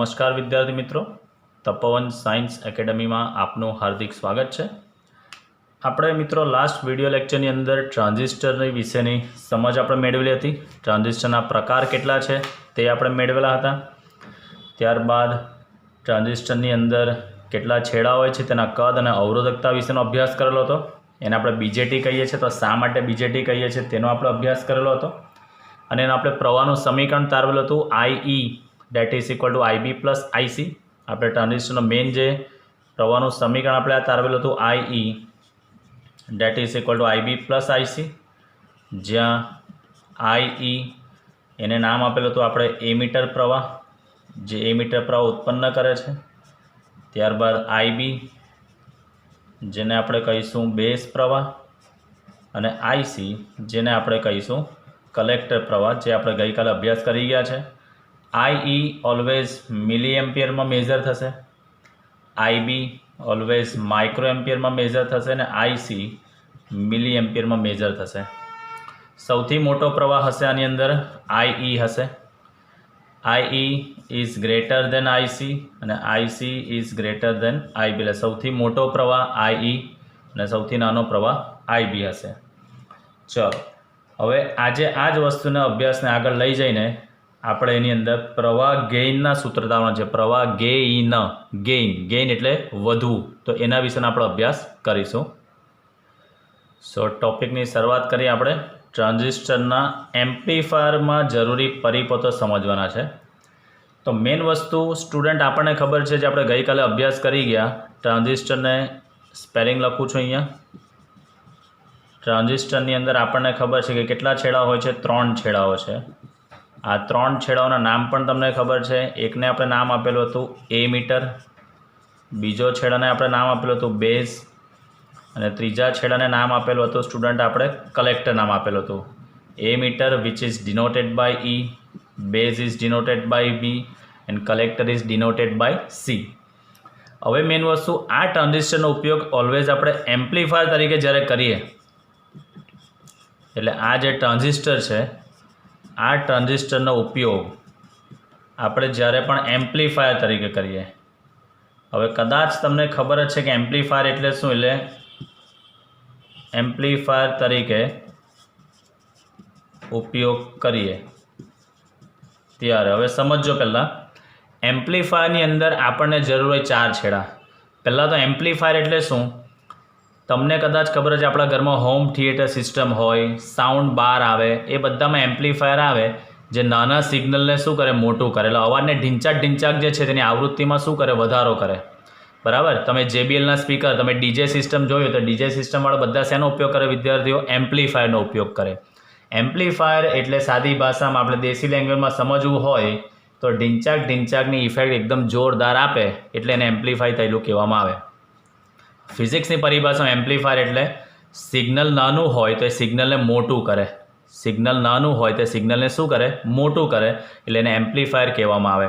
નમસ્કાર વિદ્યાર્થી મિત્રો, તપોવન સાયન્સ એકેડમીમાં આપનું હાર્દિક સ્વાગત છે। આપણે મિત્રો લાસ્ટ વિડિયો લેક્ચરની અંદર ટ્રાન્ઝિસ્ટરની વિશેની સમજ આપણે મેળવેલી હતી। ટ્રાન્ઝિસ્ટરના પ્રકાર કેટલા છે તે આપણે મેળવેલા હતા। ત્યારબાદ ટ્રાન્ઝિસ્ટરની અંદર કેટલા છેડા હોય છે તેના કદ અને અવરોધકતા વિશેનો અભ્યાસ કરેલો હતો। એને આપણે બીજેટી કહીએ છીએ, તો શા માટે બીજેટી કહીએ છીએ તેનો આપણે અભ્યાસ કરેલો હતો। અને એને આપણે પ્રવાહનું સમીકરણ તારવેલું હતું IE that is equal to IB plus IC। આપણે ટ્રાન્ઝિસ્ટરનો મેઇન જે પ્રવાહનું સમીકરણ આપણે આ તારવેલું હતું IE that is equal to IB plus IC, જ્યાં IE એને નામ આપેલું હતું આપણે એમીટર પ્રવાહ, જે એમીટર પ્રવાહ ઉત્પન્ન કરે છે। ત્યારબાદ IB જેને આપણે કહીશું બેઝ પ્રવાહ, અને IC જેને આપણે કહીશું કલેક્ટર પ્રવાહ, જે આપણે ગઈકાલે અભ્યાસ કરી ગયા છે। IE ઓલવેઝ મિલી એમ્પિયરમાં મેઝર થશે, IB ઓલવેઝ માઇક્રો એમ્પિયરમાં મેઝર થશે, અને IC મિલી એમ્પિયરમાં મેઝર થશે। સૌથી મોટો પ્રવાહ હશે આની અંદર IE હશે। IE is greater than IC અને IC is greater than IB, એટલે સૌથી મોટો પ્રવાહ IE અને સૌથી નાનો પ્રવાહ IB હશે। ચલો, હવે આજે આ જ વસ્તુને અભ્યાસને આગળ લઈ જઈને આપણે એની અંદર પ્રવાહ ગેઇનના સૂત્ર તારવાના છે। પ્રવાહ ગેઇન એટલે વધવું, તો એના વિશેનો આપણે અભ્યાસ કરીશું। સો ટોપિકની શરૂઆત કરીએ આપણે। ટ્રાન્ઝિસ્ટરના એમ્પ્લીફાયરમાં જરૂરી પરિપથો સમજવાના છે। તો મેઇન વસ્તુ સ્ટુડન્ટ આપણને ખબર છે, જે આપણે ગઈકાલે અભ્યાસ કરી ગયા। ટ્રાન્ઝિસ્ટરને સ્પેલિંગ લખું છું અહીંયા। ટ્રાન્ઝિસ્ટરની અંદર આપણને ખબર છે કે કેટલા છેડા હોય છે? 3 છેડાઓ છે। આ 3 છેડાઓના નામ પણ તમને ખબર છે। એકને આપણે નામ આપેલું હતું એમીટર, બીજો છેડાને આપણે નામ આપેલું હતું બેઝ, અને ત્રીજા છેડાને નામ આપેલું હતું સ્ટુડન્ટ આપણે કલેક્ટર નામ આપેલું હતું। Emitter which is denoted by E, base is denoted by B, and collector is denoted by C। હવે મેઇન વસ્તુ, આ ટ્રાન્ઝિસ્ટરનો ઉપયોગ ઓલવેઝ આપણે એમ્પ્લીફાયર તરીકે જ્યારે કરીએ, એટલે આ જે ટ્રાન્ઝિસ્ટર છે, આ ટ્રાન્ઝિસ્ટરનો ઉપયોગ આપણે જ્યારે પણ એમ્પ્લીફાયર તરીકે કરીએ। હવે કદાચ તમને ખબર જ છે કે એમ્પ્લીફાયર એટલે શું, એટલે એમ્પ્લીફાયર તરીકે ઉપયોગ કરીએ ત્યારે હવે સમજો। પહેલાં એમ્પ્લીફાયરની અંદર આપણને જરૂર હોય 4 છેડા। પહેલાં તો એમ્પ્લીફાયર એટલે શું, તમને કદાચ ખબર છે આપણા ઘરમાં હોમ થિયેટર સિસ્ટમ હોય, સાઉન્ડ બાર આવે, એ બધામાં એમ્પ્લીફાયર આવે, જે નાના સિગ્નલને શું કરે? મોટું કરે, એટલે અવાજને ઢીંચાક જે છે તેની આવૃત્તિમાં શું કરે? વધારો કરે, બરાબર। તમે JBLના સ્પીકર, તમે DJ સિસ્ટમ જોયું, તો DJ સિસ્ટમવાળા બધા શેનો ઉપયોગ કરે વિદ્યાર્થીઓ? એમ્પ્લીફાયરનો ઉપયોગ કરે। એમ્પ્લીફાયર એટલે સાદી ભાષામાં આપણે દેશી લેંગ્વેજમાં સમજવું હોય તો ઢીંચાકની ઇફેક્ટ એકદમ જોરદાર આપે, એટલે એને એમ્પ્લીફાય થયેલું કહેવામાં આવે। ફિઝિક્સની પરિભાષામાં એમ્પ્લીફાયર એટલે સિગ્નલ નાનું હોય તો એ સિગ્નલને મોટું કરે, સિગ્નલ નાનું હોય તો સિગ્નલને શું કરે? મોટું કરે, એટલે એને એમ્પ્લીફાયર કહેવામાં આવે।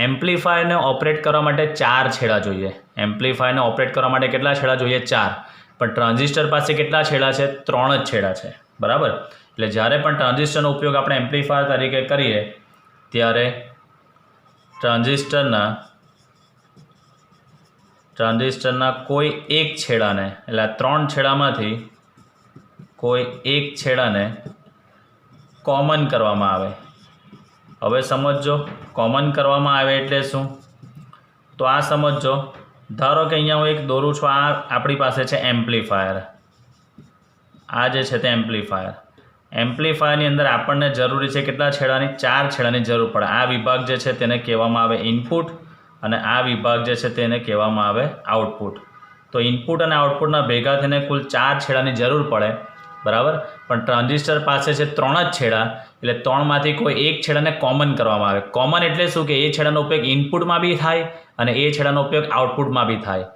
એમ્પ્લીફાયરને ઓપરેટ કરવા માટે 4 છેડા જોઈએ। એમ્પ્લીફાયરને ઓપરેટ કરવા માટે કેટલા છેડા જોઈએ? 4। પણ ટ્રાન્ઝિસ્ટર પાસે કેટલા છેડા છે? 3 જ છેડા છે, બરાબર। એટલે જ્યારે પણ ટ્રાન્ઝિસ્ટરનો ઉપયોગ આપણે એમ્પ્લીફાયર તરીકે કરીએ ત્યારે ટ્રાન્ઝિસ્ટરના કોઈ એક છેડાને, એટલે આ 3 છેડામાંથી કોઈ એક છેડાને કોમન કરવામાં આવે। હવે સમજો, કોમન કરવામાં આવે એટલે શું? તો આ સમજો, ધારો કે અહીંયા હું એક દોરું છું, આ આપણી પાસે છે એમ્પ્લીફાયર, આ જે છે તે એમ્પ્લીફાયર। એમ્પ્લીફાયરની અંદર આપણને જરૂરી છે કેટલા છેડાની? 4 છેડાની જરૂર પડે। આ વિભાગ જે છે તેને કહેવામાં આવે ઇનપુટ, અને આ વિભાગ જે છે તેને કહેવામાં આવે આઉટપુટ। તો ઇનપુટ અને આઉટપુટના ભેગા થઈને કુલ 4 છેડાની જરૂર પડે, બરાબર। પણ ટ્રાન્ઝિસ્ટર પાસે છે 3 જ છેડા, એટલે 3માંથી કોઈ એક છેડાને કોમન કરવામાં આવે। કોમન એટલે શું કે એ છેડાનો ઉપયોગ ઇનપુટમાં બી થાય અને એ છેડાનો ઉપયોગ આઉટપુટમાં બી થાય,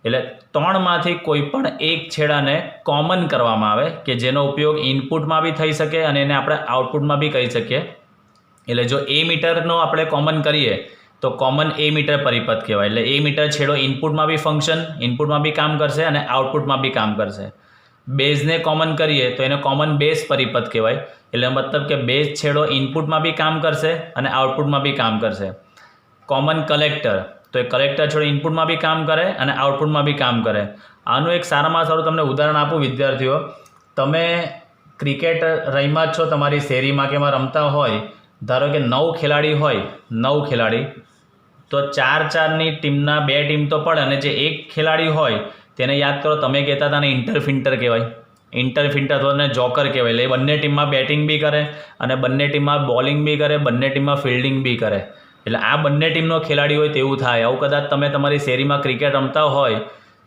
એટલે 3માંથી કોઈ પણ એક છેડાને કોમન કરવામાં આવે, કે જેનો ઉપયોગ ઇનપુટમાં બી થઈ શકે અને એને આપણે આઉટપુટમાં બી કહી શકીએ। એટલે જો એ મીટરનો આપણે કોમન કરીએ તો કોમન એ મીટર પરિપથ કહેવાય। એટલે એ મીટર છેડો ઇનપુટમાં બી ઇનપુટમાં બી કામ કરશે અને આઉટપુટમાં બી કામ કરશે। બેઝને કોમન કરીએ તો એને કોમન બેઝ પરિપથ કહેવાય। એટલે મતલબ કે બેઝ છેડો ઇનપુટમાં બી કામ કરશે અને આઉટપુટમાં બી કામ કરશે। કોમન કલેક્ટર, તો એ કલેક્ટર છોડી ઇનપુટમાં બી કામ કરે અને આઉટપુટમાં બી કામ કરે. આનું એક સારામાં સારું તમને ઉદાહરણ આપું વિદ્યાર્થીઓ, તમે ક્રિકેટ રમ્યા જ છો તમારી શેરીમાં કે એમાં રમતા હોય, ધારો કે 9 ખેલાડી હોય, 9 ખેલાડી, તો 4-4ની ટીમના 2 ટીમ તો પડે અને જે એક ખેલાડી હોય તેને યાદ કરો, તમે કહેતા હતા ને ઇન્ટરફિન્ટર કહેવાય, ઇન્ટરફિન્ટર અથવા ને જોકર કહેવાય. એટલે એ બંને ટીમમાં બેટિંગ બી કરે અને બંને ટીમમાં બોલિંગ બી કરે, બંને ટીમમાં ફિલ્ડિંગ બી કરે. એટલે આ બંને ટીમનો ખેલાડી હોય તેવું થાય. આવું કદાચ તમે તમારી શેરીમાં ક્રિકેટ રમતા હોય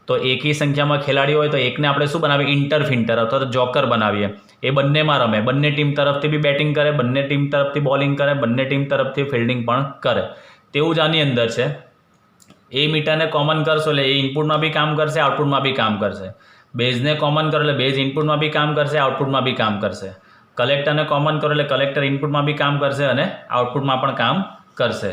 તો એકી સંખ્યામાં ખેલાડી હોય તો એકને આપણે શું બનાવીએ, ઇન્ટરફિન્ટર અથવા તો જોકર બનાવીએ. એ બંનેમાં રમે, બંને ટીમ તરફથી બી બેટિંગ કરે, બંને ટીમ તરફથી બોલિંગ કરે, બંને ટીમ તરફથી ફિલ્ડિંગ પણ કરે. તેવું જ આની અંદર છે. એ મીટરને કોમન કરશો એટલે એ ઇનપુટમાં બી કામ કરશે, આઉટપુટમાં બી કામ કરશે. બેઝને કોમન કરો એટલે બેઝ ઇનપુટમાં બી કામ કરશે, આઉટપુટમાં બી કામ કરશે. કલેક્ટરને કોમન કરો એટલે કલેક્ટર ઇનપુટમાં બી કામ કરશે અને આઉટપુટમાં પણ કામ કરશે.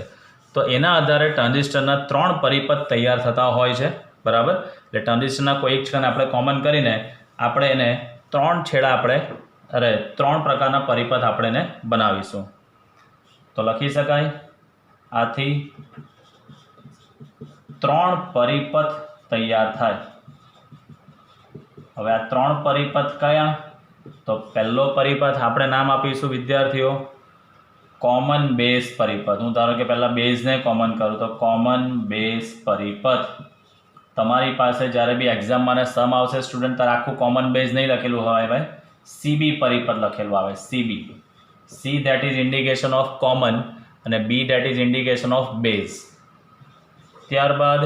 તો એના આધારે ટ્રાન્ઝિસ્ટરના 3 પરિપથ તૈયાર થતા હોય છે, બરાબર. એટલે ટ્રાન્ઝિસ્ટરના કોઈ એક છેડાને આપણે કોમન કરીને આપણે એને 3 છેડા 3 પ્રકારના પરિપથ આપણે એને બનાવીશું. તો લખી શકાય, આથી 3 પરિપથ તૈયાર થાય. હવે આ 3 પરિપથ કયા? તો પહેલો પરિપથ આપણે નામ આપીશું વિદ્યાર્થીઓ કોમન બેઝ પરિપથ. હું ધારો કે પહેલાં બેઝને કોમન કરું તો કોમન બેઝ પરિપથ. તમારી પાસે જ્યારે બી એક્ઝામમાં ને સમ આવશે સ્ટુડન્ટ, ત્યારે આખું કોમન બેઝ નહીં લખેલું હોય ભાઈ, સીબી પરિપથ લખેલું આવે. CB, C that is indication of common અને B that is indication of base. ત્યારબાદ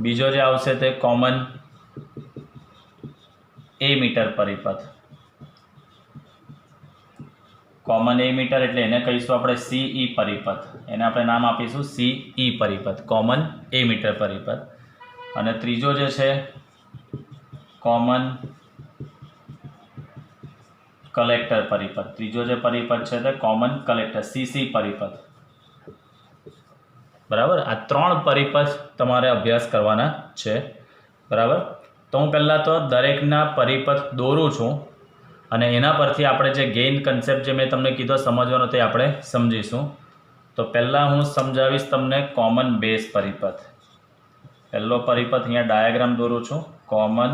બીજો જે આવશે તે કોમન એ મીટર પરિપથ. કોમન એ મીટર એટલે એને કહીશું આપણે સીઈ પરિપથ. એને આપણે નામ આપીશું સીઈ પરિપથ, કોમન એ મીટર પરિપથ. અને ત્રીજો જે છે કોમન કલેક્ટર પરિપથ. ત્રીજો જે પરિપથ છે તે કોમન કલેક્ટર, સીસી પરિપથ, બરાબર. આ 3 પરિપથ તમારે અભ્યાસ કરવાના છે, બરાબર. તો હું પહેલાં તો દરેકના પરિપથ દોરું છું અને એના પરથી આપણે જે ગેઇન કન્સેપ્ટ જે મેં તમને કીધો સમજવાનો તે આપણે સમજીશું. તો પહેલાં હું સમજાવીશ તમને કોમન બેઝ પરિપથ. પહેલો પરિપથ અહીંયા ડાયાગ્રામ દોરું છું, કોમન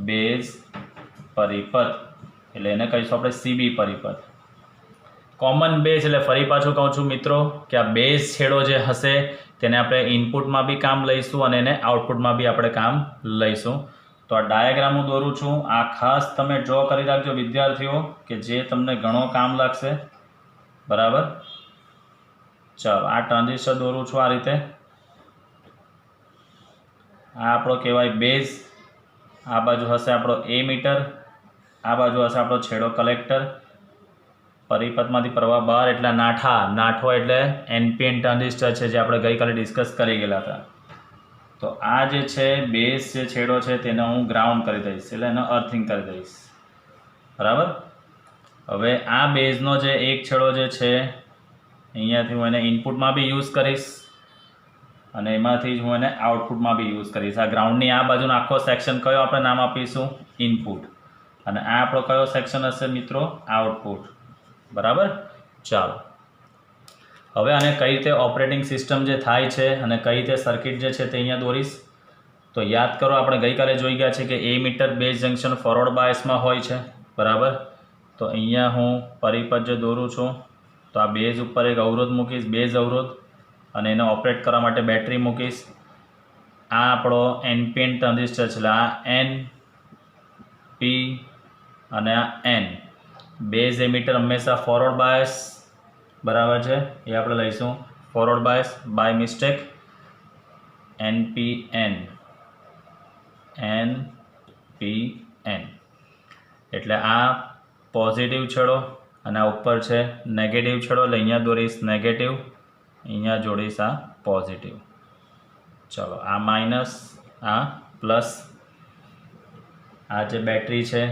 બેઝ પરિપથ, એટલે એને કહીશું આપણે સીબી પરિપથ. કોમન બેઝ એટલે ફરી પાછું કહું છું મિત્રો કે આ બેઝ છેડો જે હશે તેને આપણે ઇનપુટમાં બી કામ લઈશું અને એને આઉટપુટમાં બી આપણે કામ લઈશું. તો આ ડાયાગ્રામ હું દોરું છું. આ ખાસ તમે ડ્રો કરી રાખજો વિદ્યાર્થીઓ કે જે તમને ઘણો કામ લાગશે, બરાબર. ચાલો, આ ટ્રાન્ઝિસ્ટર દોરું છું આ રીતે. આ આપણો કહેવાય બેઝ, આ બાજુ હશે આપણો એ મીટર, આ બાજુ હશે આપણો છેડો કલેક્ટર. પરિપથમાંથી પ્રવાહ બહાર એટલે નાઠો એટલે એનપીએન ટ્રાન્ઝિસ્ટર છે જે આપણે ગઈકાલે ડિસ્કસ કરી ગયેલા હતા. તો આ જે છે બેઝ જે છેડો છે તેને હું ગ્રાઉન્ડ કરી દઈશ, એટલે એને અર્થિંગ કરી દઈશ, બરાબર. હવે આ બેઝનો જે એક છેડો જે છે અહીંયાથી હું એને ઇનપુટમાં બી યુઝ કરીશ અને એમાંથી જ હું એને આઉટપુટમાં બી યુઝ કરીશ. આ ગ્રાઉન્ડની આ બાજુનો આખો સેક્શન કયો આપણે નામ આપીશું, ઇનપુટ, અને આ આપણો કયો સેક્શન હશે મિત્રો, આઉટપુટ, બરાબર. ચાલો, હવે આને કઈ રીતે ઓપરેટિંગ સિસ્ટમ જે થાય છે અને કઈ રીતે સર્કિટ જે છે તે અહીંયા દોરીશ. તો યાદ કરો આપણે ગઈકાલે જોઈ ગયા છે કે એ મીટર બેઝ જંક્શન ફોરવર્ડ બાયસમાં હોય છે, બરાબર. તો અહીંયા હું પરિપથ જે દોરું છું તો આ બેઝ ઉપર એક અવરોધ મૂકીશ, બેઝ અવરોધ, અને એને ઓપરેટ કરવા માટે બેટરી મૂકીશ. આ આપણો એનપીએન ટ્રાન્ઝિસ્ટર છે, એટલે આ એન પી અને આ એન. બેઝ એમીટર હંમેશા ફોરવર્ડ બાયસ, બરાબર છે, એ આપણે લઈશું forward bias by mistake, NPN, NPN. એટલે આ પોઝિટિવ છેડો અને આ ઉપર છે નેગેટિવ છેડો, એટલે અહીંયા દોરીશ નેગેટિવ, અહીંયા જોડીશ આ પોઝિટિવ. ચલો, આ માઇનસ, આ પ્લસ. આ જે બેટરી છે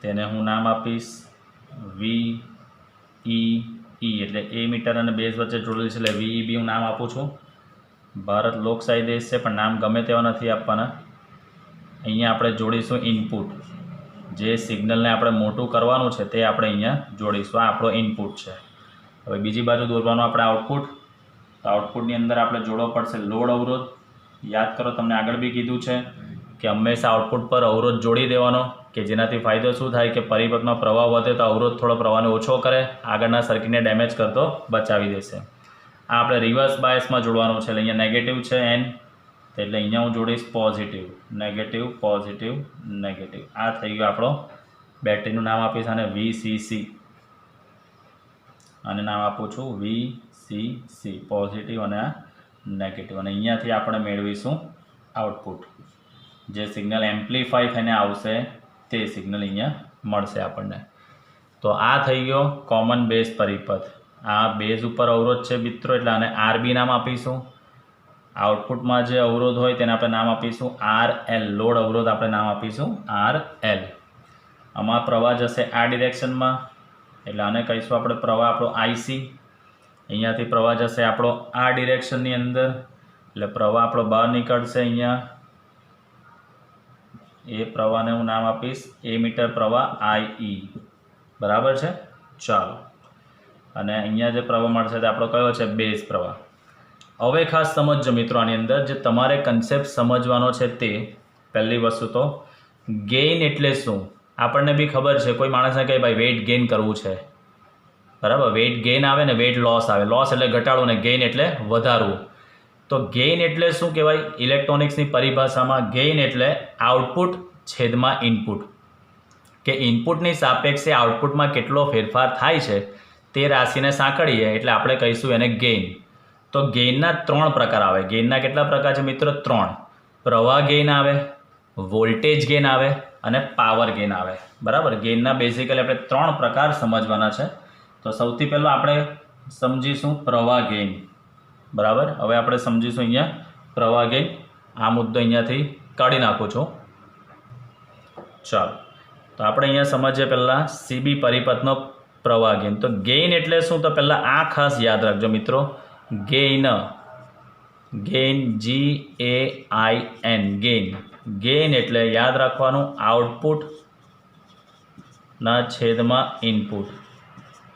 તેને હું નામ આપીશ VEE, એટલે એ મીટર અને બેઝ વચ્ચે જોડેલું છે એટલે VEB હું નામ આપું છું. ભારત લોકશાહી દેશ છે પણ નામ ગમે તેવા નથી આપવાના. અહીંયા આપણે જોડીશું ઇનપુટ, જે સિગ્નલને આપણે મોટું કરવાનું છે તે આપણે અહીંયા જોડીશું. આ આપણો ઇનપુટ છે. હવે બીજી બાજુ દોરવાનું આપણે આઉટપુટ. તો આઉટપુટની અંદર આપણે જોડવો પડશે લોડ અવરોધ. યાદ કરો, તમને આગળ બી કીધું છે કે હંમેશા આઉટપુટ પર અવરોધ જોડી દેવાનો, કે જેનાથી ફાયદો શું થાય કે પરિપથમાં પ્રવાહ વધે તો અવરોધ થોડો પ્રવાહને ઓછો કરે, આગળના સર્કિટને ડેમેજ કરતો બચાવી દેશે. આ આપણે રિવર્સ બાયસમાં જોડવાનું છે. એટલે અહીંયા નેગેટિવ છે એન, એટલે અહીંયા હું જોડીશ પોઝિટિવ, નેગેટિવ, પોઝિટિવ, નેગેટિવ. આ થઈ ગયું આપણો બેટરીનું નામ આપીશ આને VCC, આને નામ આપું છું VCC, પોઝિટિવ અને આ નેગેટિવ. અને અહીંયાથી આપણે મેળવીશું આઉટપુટ, જે સિગ્નલ એમ્પ્લીફાઈ થઈને આવશે તે સિગ્નલ અહીંયા મળશે આપણને. તો આ થઈ ગયો કોમન બેઝ પરિપથ. આ બેઝ ઉપર અવરોધ છે મિત્રો, એટલે આને RB નામ આપીશું. આઉટપુટમાં જે અવરોધ હોય તેને આપણે નામ આપીશું RL, લોડ અવરોધ આપણે નામ આપીશું RL. આમાં પ્રવાહ જશે આ ડિરેક્શનમાં, એટલે આને કહીશું આપણે પ્રવાહ આપણો IC. અહીંયાથી પ્રવાહ જશે આપણો આ ડિરેક્શનની અંદર, એટલે પ્રવાહ આપણો બહાર નીકળશે અહીંયા. એ પ્રવાહને હું નામ આપીશ એમીટર પ્રવાહ IE. બરાબર છે? ચાલો. અને અહીંયા જે પ્રવાહ મળશે તે આપણો કયો છે? બેઝ પ્રવાહ. હવે ખાસ સમજજો મિત્રો, આની અંદર જે તમારે કન્સેપ્ટ સમજવાનો છે તે પહેલી વસ્તુ તો ગેઇન એટલે શું આપણને બી ખબર છે. કોઈ માણસને કહે ભાઈ વેઇટ ગેઇન કરવું છે, બરાબર? વેઇટ ગેઇન આવે ને વેઇટ લોસ આવે. લોસ એટલે ઘટાડવું ને ગેઇન એટલે વધારવું. તો ગેઇન એટલે શું કહેવાય ઇલેક્ટ્રોનિક્સની પરિભાષામાં? ગેઇન એટલે આઉટપુટ છેદમાં ઇનપુટ, કે ઇનપુટની સાપેક્ષે આઉટપુટમાં કેટલો ફેરફાર થાય છે તે રાશિને સાંકળીએ એટલે આપણે કહીશું એને ગેઇન. તો ગેઇનના 3 પ્રકાર આવે. ગેઇનના કેટલા પ્રકાર છે મિત્રો? 3. પ્રવાહ ગેઇન આવે, વોલ્ટેજ ગેઇન આવે અને પાવર ગેઇન આવે. બરાબર? ગેઇનના બેઝિકલી આપણે 3 પ્રકાર સમજવાના છે. તો સૌથી પહેલાં આપણે સમજીશું પ્રવાહ ગેઇન. બરાબર? હવે આપણે સમજીશું અહીંયા પ્રવાહ ગેઇન. આ મુદ્દો અહીંયાથી કાઢી નાખું છું. ચાલો, તો આપણે અહીંયા સમજીએ પહેલાં CB પરિપથનો પ્રવાહ ગેઇન. તો ગેઇન એટલે શું? તો પહેલાં આ ખાસ યાદ રાખજો મિત્રો. Gain, gain GAIN, gain. Gain એટલે યાદ રાખવાનું આઉટપુટના છેદમાં ઇનપુટ.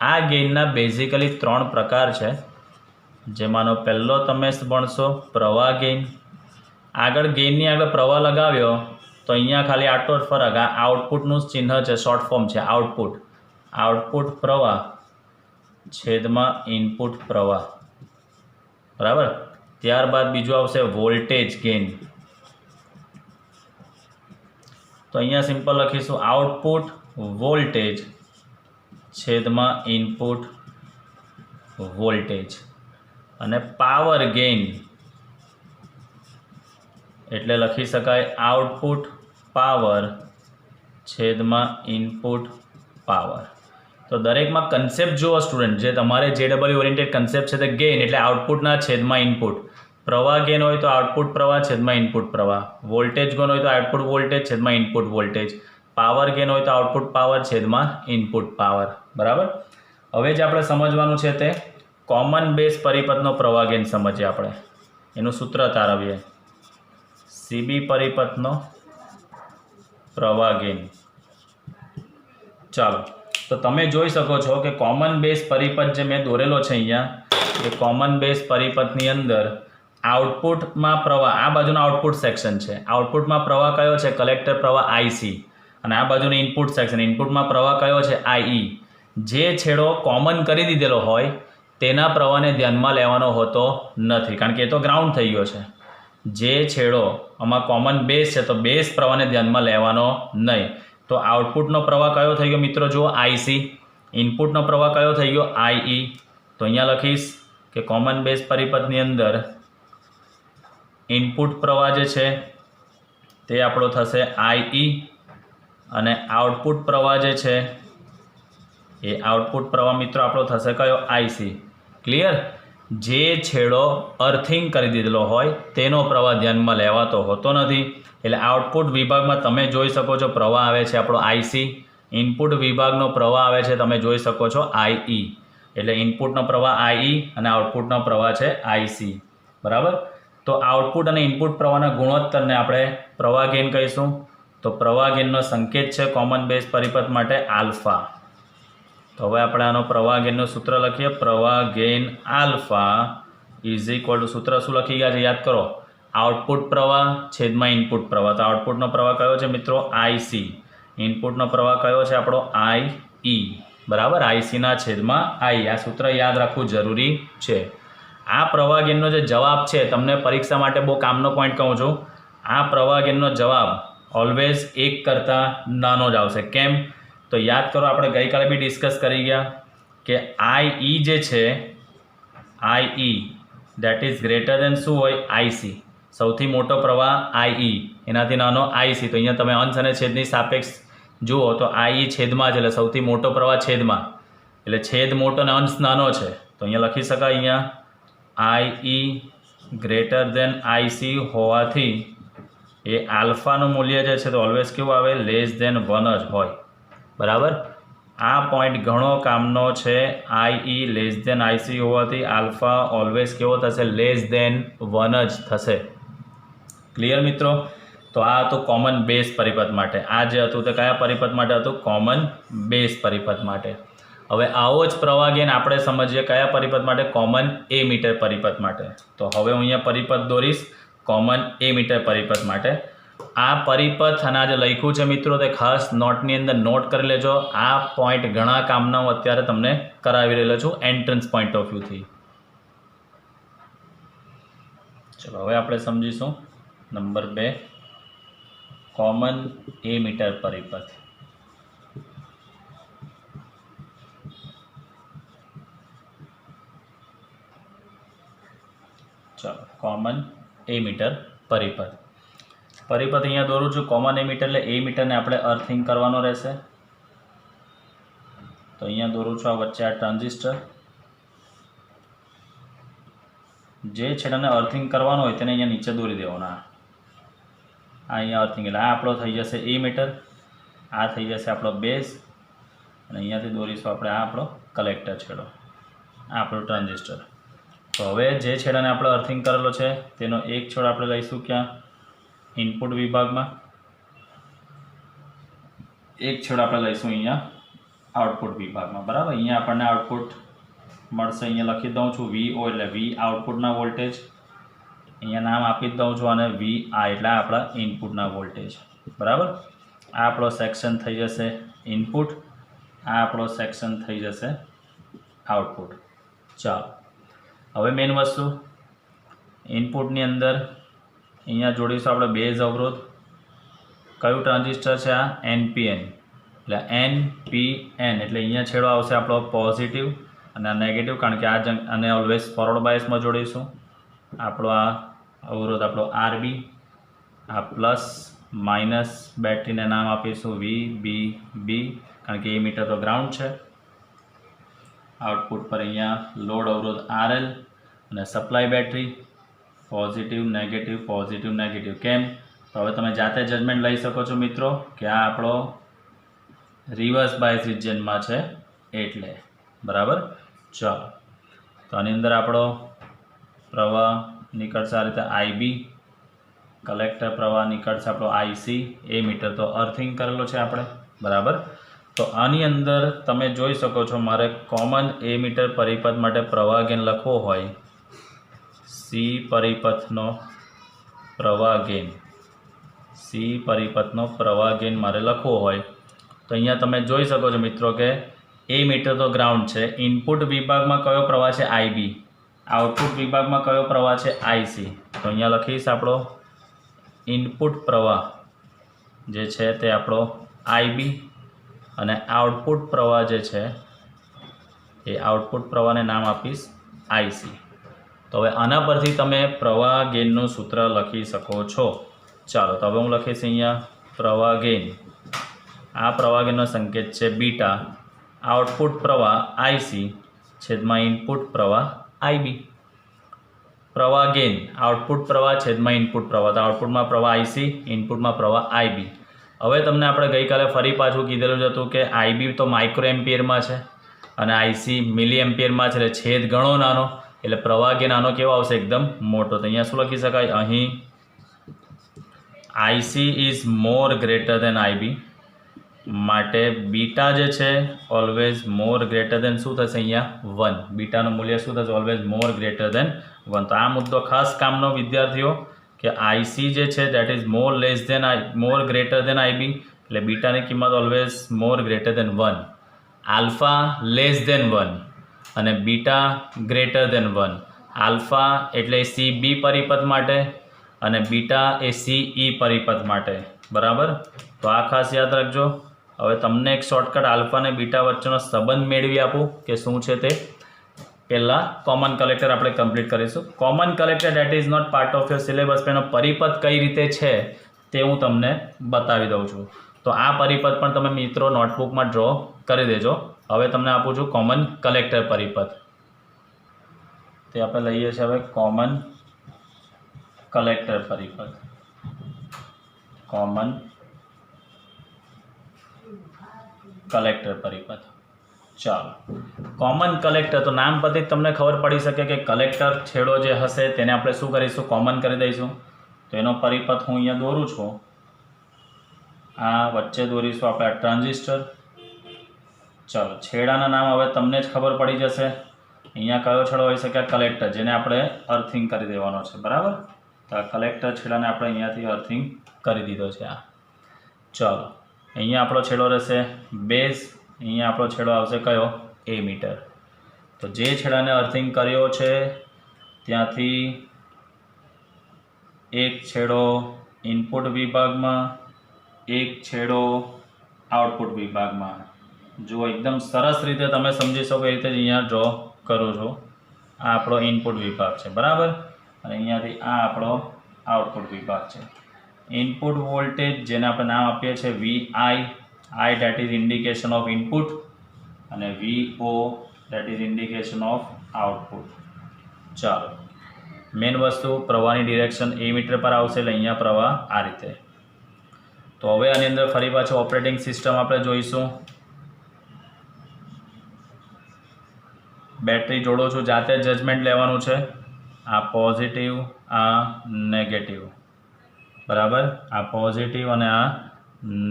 આ ગેઇનના બેઝિકલી 3 પ્રકાર છે, જેમાંનો પહેલો તમે ભણશો પ્રવાહ ગેઇન. આગળ ગેઇનની આગળ પ્રવાહ લગાવ્યો તો અહીંયા ખાલી આટલો જ ફરક, આ આઉટપુટનું ચિહ્ન છે, શોર્ટ ફોર્મ છે આઉટપુટ. આઉટપુટ પ્રવાહ છેદમાં ઇનપુટ પ્રવાહ. બરાબર? ત્યારબાદ બીજું આવશે વોલ્ટેજ ગેઇન. તો અહીંયા સિમ્પલ લખીશું આઉટપુટ વોલ્ટેજ છેદમાં ઇનપુટ વોલ્ટેજ. અને પાવર ગેઇન એટલે લખી શકાય આઉટપુટ પાવર છેદમાં ઇનપુટ પાવર. તો દરેકમાં કન્સેપ્ટ જુઓ સ્ટુડન્ટ, જે તમારે JEE ઓરિએન્ટેડ કન્સેપ્ટ છે તે ગેઇન એટલે આઉટપુટના છેદમાં ઇનપુટ. પ્રવાહ ગેઇન હોય તો આઉટપુટ પ્રવાહ છેદમાં ઇનપુટ પ્રવાહ. વોલ્ટેજ ગેઇન હોય તો આઉટપુટ વોલ્ટેજ છેદમાં ઇનપુટ વોલ્ટેજ. પાવર ગેઇન હોય તો આઉટપુટ પાવર છેદમાં ઇનપુટ પાવર. બરાબર? હવે જે આપણે સમજવાનું છે તે કોમન બેઝ પરિપથનો પ્રવાહ ગેઇન સમજીએ આપણે. એનું સૂત્ર તારવીએ. CB પરિપથનો પ્રવાહ ગેઇન. ચાલો, તો તમે જોઈ શકો છો કે કોમન બેઝ પરિપથ જે મેં દોરેલો છે અહીંયા, એ કોમન બેઝ પરિપથની અંદર આઉટપુટમાં પ્રવાહ, આ બાજુનો આઉટપુટ સેક્શન છે. આઉટપુટમાં પ્રવાહ કયો છે? કલેક્ટર પ્રવાહ IC. અને આ બાજુનું ઇનપુટ સેક્શન, ઇનપુટમાં પ્રવાહ કયો છે? IE. જે છેડો કોમન કરી દીધેલો હોય તેના પ્રવાહને ધ્યાનમાં લેવાનો હોતો નથી, કારણ કે એ તો ગ્રાઉન્ડ થઈ ગયો છે. જે છેડો આમાં કોમન બેઝ છે તો બેઝ પ્રવાહને ધ્યાનમાં લેવાનો નહીં. તો આઉટપુટનો પ્રવાહ કયો થઈ ગયો મિત્રો? જુઓ IC. ઇનપુટનો પ્રવાહ કયો થઈ ગયો? IE. તો અહીંયા લખીશ કે કોમન બેઝ પરિપથની અંદર ઇનપુટ પ્રવાહ જે છે તે આપણો થશે IE અને આઉટપુટ પ્રવાહ જે છે એ આઉટપુટ પ્રવાહ મિત્રો આપણો થશે કયો? IC. ક્લિયર? જે છેડો અર્થિંગ કરી દીધેલો હોય તેનો પ્રવાહ ધ્યાનમાં લેવાતો હોતો નથી. એટલે આઉટપુટ વિભાગમાં તમે જોઈ શકો છો પ્રવાહ આવે છે આપણો IC. ઇનપુટ વિભાગનો પ્રવાહ આવે છે તમે જોઈ શકો છો IE. એટલે ઇનપુટનો પ્રવાહ IE અને આઉટપુટનો પ્રવાહ છે IC. બરાબર? તો આઉટપુટ અને ઇનપુટ પ્રવાહના ગુણોત્તરને આપણે પ્રવાહ ગેઇન કહીશું. તો પ્રવાહ ગેઇનનો સંકેત છે કોમન બેઝ પરિપથ માટે આલ્ફા. તો હવે આપણે આનો પ્રવાહ ગેઇનનું સૂત્ર લખીએ. પ્રવાહ gain alpha is equal to સૂત્ર શું લખી ગયા છે યાદ કરો, આઉટપુટ પ્રવાહ છેદમાં ઇનપુટ પ્રવાહ. તો આઉટપુટનો પ્રવાહ કયો છે મિત્રો? આઈસી. ઇનપુટનો પ્રવાહ કયો છે આપણો? આઈ. બરાબર, આઈસીના છેદમાં આઈ. આ સૂત્ર યાદ રાખવું જરૂરી છે. આ પ્રવાહ ગેઇનનો જે જવાબ છે, તમને પરીક્ષા માટે બહુ કામનો પોઈન્ટ કહું છું, આ પ્રવાહ ગેઇનનો જવાબ ઓલવેઝ 1 કરતાં નાનો જ આવશે. કેમ? તો યાદ કરો, આપણે ગઈકાલે બી ડિસ્કસ કરી ગયા કે આઈ જે છે, આઈ દેટ ઇઝ ગ્રેટર દેન શું હોય? આઈસી. સૌથી મોટો પ્રવાહ આઈ, એનાથી નાનો આઈસી. તો અહીંયા તમે અંશ અને છેદની સાપેક્ષ જુઓ તો આઈ છેદમાં છે, એટલે સૌથી મોટો પ્રવાહ છેદમાં, એટલે છેદ મોટો અને અંશ નાનો છે. તો અહીંયા લખી શકાય, અહીંયા આઈ ગ્રેટર દેન આઈસી હોવાથી એ આલ્ફાનું મૂલ્ય જે છે તો ઓલવેઝ કેવું આવે? લેસ દેન 1 જ હોય. બરાબર, આ પોઈન્ટ ઘણો કામનો છે. આઈ લેસ દેન આઈસી હોવાથી આલ્ફા ઓલવેઝ કેવો થશે? લેસ દેન 1 જ થશે. ક્લિયર મિત્રો? તો આ હતું કોમન બેઝ પરિપથ માટે. આ જે હતું તે કયા પરિપથ માટે હતું? કોમન બેઝ પરિપથ માટે. હવે આવો જ પ્રવાહ ગેઇન આપણે સમજીએ કયા પરિપથ માટે? કોમન એમીટર પરિપથ માટે. તો હવે હું અહીંયા પરિપથ દોરીશ કોમન એમીટર પરિપથ માટે. આ પરિપથ અને આ જે લખ્યું છે મિત્રો તે ખાસ નોટની અંદર નોટ કરી લેજો. આ પોઈન્ટ ઘણા કામના હું અત્યારે તમને કરાવી રહેલો છું એન્ટ્રન્સ પોઈન્ટ ઓફ વ્યૂથી. ચલો હવે આપણે સમજીશું નંબર 2, કોમન એમીટર પરિપથ. ચલો, કોમન એમીટર પરિપથ. પરિપથ અહીંયા દોરું છું. કોમન એમીટર એટલે એ મીટરને આપણે અર્થિંગ કરવાનો રહેશે. તો અહીંયા દોરું છું આ વચ્ચે આ ટ્રાન્ઝિસ્ટર. જે છેડાને અર્થિંગ કરવાનો હોય તેને અહીંયા નીચે દોરી દેવાના. આ અહીંયા અર્થિંગ, એટલે આ આપણો થઈ જશે એ મીટર, આ થઈ જશે આપણો બેઝ, અને અહીંયાથી દોરીશું આપણે આ આપણો કલેક્ટર છેડો, આ આપણું ટ્રાન્ઝિસ્ટર. તો હવે જે છેડાને આપણે અર્થિંગ કરેલો છે તેનો એક છેડો આપણે લઈશું ક્યાં? ઇનપુટ વિભાગમાં. એક છેડો આપણે લઈશું અહીંયા આઉટપુટ વિભાગમાં. બરાબર, અહીંયા આપણને આઉટપુટ મળશે. અહીંયા લખી દઉં છું VO એટલે V આઉટપુટના વોલ્ટેજ. અહીંયા નામ આપી દઉં છું અને VI એટલે આપણા ઇનપુટના વોલ્ટેજ. બરાબર, આ આપણો સેક્શન થઈ જશે ઇનપુટ, આ આપણો સેક્શન થઈ જશે આઉટપુટ. ચાલો, હવે મેઇન વસ્તુ ઇનપુટની અંદર અહીંયા જોડીશું આપણે બેઝ અવરોધ. કયું ટ્રાન્ઝિસ્ટર છે આ? NPN. એટલે NPN એટલે અહીંયા છેડો આવશે આપણો પોઝિટિવ અને આ નેગેટિવ, કારણ કે આ અને ઓલવેઝ ફોરવર્ડ બાયસમાં જોડીશું. આપણો આ અવરોધ આપણો RB, આ પ્લસ માઇનસ બેટરીને નામ આપીશું VBB, કારણ કે એ મીટર તો ગ્રાઉન્ડ છે. આઉટપુટ પર અહીંયા લોડ અવરોધ RL અને સપ્લાય બેટરી પોઝિટિવ નેગેટિવ. કેમ? તો હવે તમે જાતે જજમેન્ટ લઈ શકો છો મિત્રો કે આ આપણો રિવર્સ બાયસ રિજિયનમાં છે એટલે. બરાબર, ચાલો, તો આની અંદર આપણો પ્રવાહ નીકળશે આ રીતે IB, કલેક્ટર પ્રવાહ નીકળશે આપણો IC. એ મીટર તો અર્થિંગ કરેલો છે આપણે. બરાબર, તો આની અંદર તમે જોઈ શકો છો મારે કોમન એ મીટર પરિપથ માટે પ્રવાહ ગેઇન લખવો હોય, C પરિપથનો પ્રવાહ ગેઇન મારે લખવો હોય તો અહીંયા તમે જોઈ શકો છો મિત્રો કે એ મીટર તો ગ્રાઉન્ડ છે. ઇનપુટ વિભાગમાં કયો પ્રવાહ છે? IB. આઉટપુટ વિભાગમાં કયો પ્રવાહ છે? IC. તો અહીંયા લખીશ આપણો ઇનપુટ પ્રવાહ જે છે તે આપણો IB અને આઉટપુટ પ્રવાહ જે છે એ આઉટપુટ પ્રવાહને નામ આપીશ IC. તો હવે આના પરથી તમે પ્રવાહ ગેઇનનું સૂત્ર લખી શકો છો. ચાલો, તો હવે હું લખીશ અહીંયા પ્રવાહ ગેઇન. આ પ્રવાહ ગેઇનનો સંકેત છે બીટા. આઉટપુટ પ્રવાહ IC છેદમાં ઇનપુટ પ્રવાહ IB. પ્રવાહ ગેઇન આઉટપુટ પ્રવાહ છેદમાં ઇનપુટ પ્રવાહ. તો આઉટપુટમાં પ્રવાહ IC, ઇનપુટમાં પ્રવાહ IB. હવે તમને આપણે ગઈકાલે ફરી પાછું કીધેલું જ હતું કે IB તો માઇક્રો એમ્પિયરમાં છે અને IC મિલી એમ્પિયરમાં છે, એટલે છેદ ઘણો નાનો, એટલે પ્રવાહ ગેઇન આનો કેવો આવશે? એકદમ મોટો. તો અહીંયા શું લખી શકાય? અહીં IC is more greater then IB. માટે બીટા જે છે ઓલવેઝ મોર ગ્રેટર દેન શું થશે અહીંયા 1. બીટાનું મૂલ્ય શું થશે? Always more greater than 1. તો આ મુદ્દો ખાસ કામનો વિદ્યાર્થીઓ કે આઈસી જે છે that is more greater than IB, એટલે બીટાની કિંમત always more greater than 1. Alpha less than 1 અને બીટા ગ્રેટર દેન 1. આલ્ફા એટલે CB પરિપથ માટે અને બીટા એ CE પરિપથ માટે. બરાબર, તો આ ખાસ યાદ રાખજો. હવે તમને એક શોર્ટકટ આલ્ફા અને બીટા વચ્ચેનો સંબંધ મેળવી આપું કે શું છે તે. પહેલાં કોમન કલેક્ટર આપણે કમ્પ્લીટ કરીશું. Common collector that is not part of your syllabus, એનો પરિપથ કઈ રીતે છે તે હું તમને બતાવી દઉં છું. તો આ પરિપથ પણ તમે મિત્રો નોટબુકમાં ડ્રો કરી દેજો. હવે તમને આપું છું કોમન કલેક્ટર પરિપથ. તે આપણે લઈએ છીએ હવે કોમન કલેક્ટર પરિપથ. કોમન કલેક્ટર પરિપથ. ચાલો, કોમન કલેક્ટર, તો નામ પરથી તમને ખબર પડી શકે કે કલેક્ટર છેડો જે હશે તેને આપણે શું કરીશું? કોમન કરી દઈશું. તો એનો પરિપથ હું અહીંયા દોરું છું. આ વચ્ચે દોરીશું આપણે આ ટ્રાન્ઝિસ્ટર. ચાલો, છેડાના નામ હવે તમને જ ખબર પડી જશે. અહીંયા કયો છેડો હોઈ શકે? કલેક્ટર, જેને આપણે અર્થિંગ કરી દેવાનો છે. બરાબર, તો આ કલેક્ટર છેડાને આપણે અહીંયાથી અર્થિંગ કરી દીધો છે. આ ચાલો, અહીંયા આપણો છેડો રહેશે બેઝ. અહીંયા આપણો છેડો આવશે કયો? એમીટર. તો જે છેડાને અર્થિંગ કર્યો છે ત્યાંથી એક છેડો ઇનપુટ વિભાગમાં, એક છેડો આઉટપુટ વિભાગમાં. જો એકદમ સરસ રીતે તમે સમજી શકો એ રીતે જ અહીંયા ડ્રો કરું છું. આ આપણો ઇનપુટ વિભાગ છે. બરાબર, અને અહીંયાથી આ આપણો આઉટપુટ વિભાગ છે. ઇનપુટ વોલ્ટેજ જેને આપણે નામ આપીએ છીએ VI, I that is indication of input અને VO that is indication of output. ચાલો, મેન વસ્તુ પ્રવાહની ડિરેક્શન એમીટર પર આવશે, એટલે અહીંયા પ્રવાહ આ રીતે. તો હવે આની અંદર ફરી પાછું ઓપરેટિંગ સિસ્ટમ આપણે જોઈશું. બેટરી જોડો છું, જાતે જજમેન્ટ લેવાનું છે. આ પોઝિટિવ, આ નેગેટિવ. બરાબર, આ પોઝિટિવ અને આ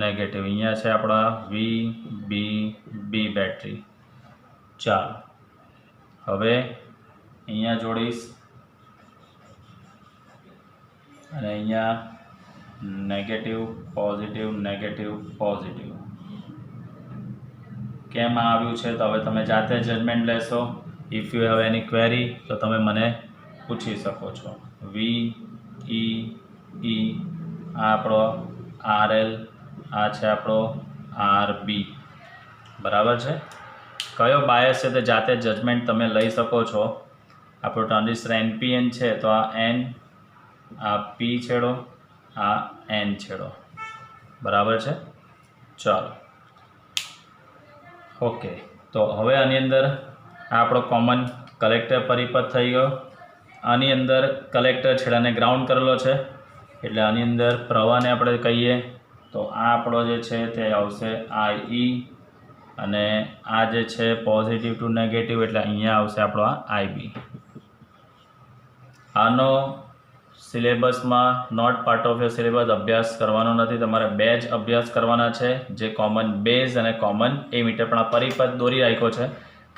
નેગેટિવ. અહીંયા છે આપણા VBB બેટરી. ચાલો, હવે અહીંયા જોડીશ અને અહીંયા નેગેટિવ પોઝિટિવ નેગેટિવ પોઝિટિવ. કેમ આ આવ્યું છે તો હવે તમે જાતે જજમેન્ટ લેશો. If you have any query તો તમે મને પૂછી શકો છો. VEE આ આપણો RL, આ છે આપણો RB. બરાબર છે. કયો બાયસ છે તે જાતે જજમેન્ટ તમે લઈ શકો છો. આપણો ટ્રાન્ઝિસ્ટર NPN છે તો આ N, આ P છેડો, આ N છેડો. બરાબર છે. ચાલો, ઓકે. તો હવે આની અંદર આ આપણો કોમન કલેક્ટર પરિપથ થઈ ગયો. આની અંદર કલેક્ટર છેડાને ગ્રાઉન્ડ કરેલો છે, એટલે આની અંદર પ્રવાહને આપણે કહીએ તો આ આપણો જે છે તે આવશે IE અને આ જે છે પોઝિટિવ ટુ નેગેટિવ એટલે અહીંયા આવશે આપણો આ IB. આનો સિલેબસમાં not part of your syllabus અભ્યાસ કરવાનો નથી. તમારે બે જ અભ્યાસ કરવાના છે, જે કોમન બેઝ અને કોમન એમીટર. પણ આ પરિપથ દોરી રાખ્યો છે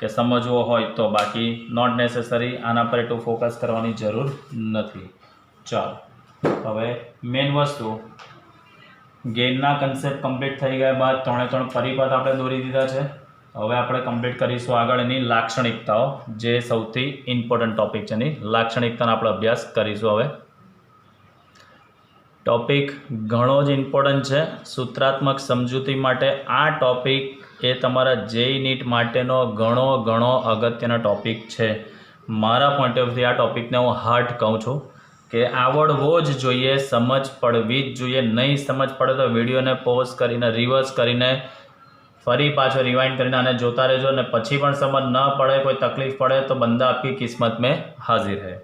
કે સમજવો હોય તો, બાકી નોટ નેસેસરી. આના પર એટલું ફોકસ કરવાની જરૂર નથી. ચાલો, હવે મેઇન વસ્તુ ગેઇનના કન્સેપ્ટ કમ્પ્લીટ થઈ ગયા બાદ 3 પરિપથ આપણે દોરી દીધા છે. હવે આપણે કમ્પ્લીટ કરીશું આગળ એની લાક્ષણિકતાઓ, જે સૌથી ઇમ્પોર્ટન્ટ ટોપિક છે. એની લાક્ષણિકતાનો આપણે અભ્યાસ કરીશું. હવે ટોપિક ઘણો જ ઇમ્પોર્ટન્ટ છે સૂત્રાત્મક સમજૂતી માટે. આ ટોપિક એ તમારા JEE NEET માટેનો ઘણો અગત્યનો ટોપિક છે. મારા પોઈન્ટ ઓફ વ્યૂ આ ટોપિકને હું હાર્ડ કહું છું કે આવડવો જ જોઈએ, સમજ પડવી જ જોઈએ. નહીં સમજ પડે તો વિડીયોને પોઝ કરીને, રિવર્સ કરીને, ફરી પાછો રિવાઇન્ડ કરીને આને જોતા રહેજો. અને પછી પણ સમજ ન પડે, કોઈ તકલીફ પડે તો બંદા આપકી કિસ્મત મેં હાજર હૈ,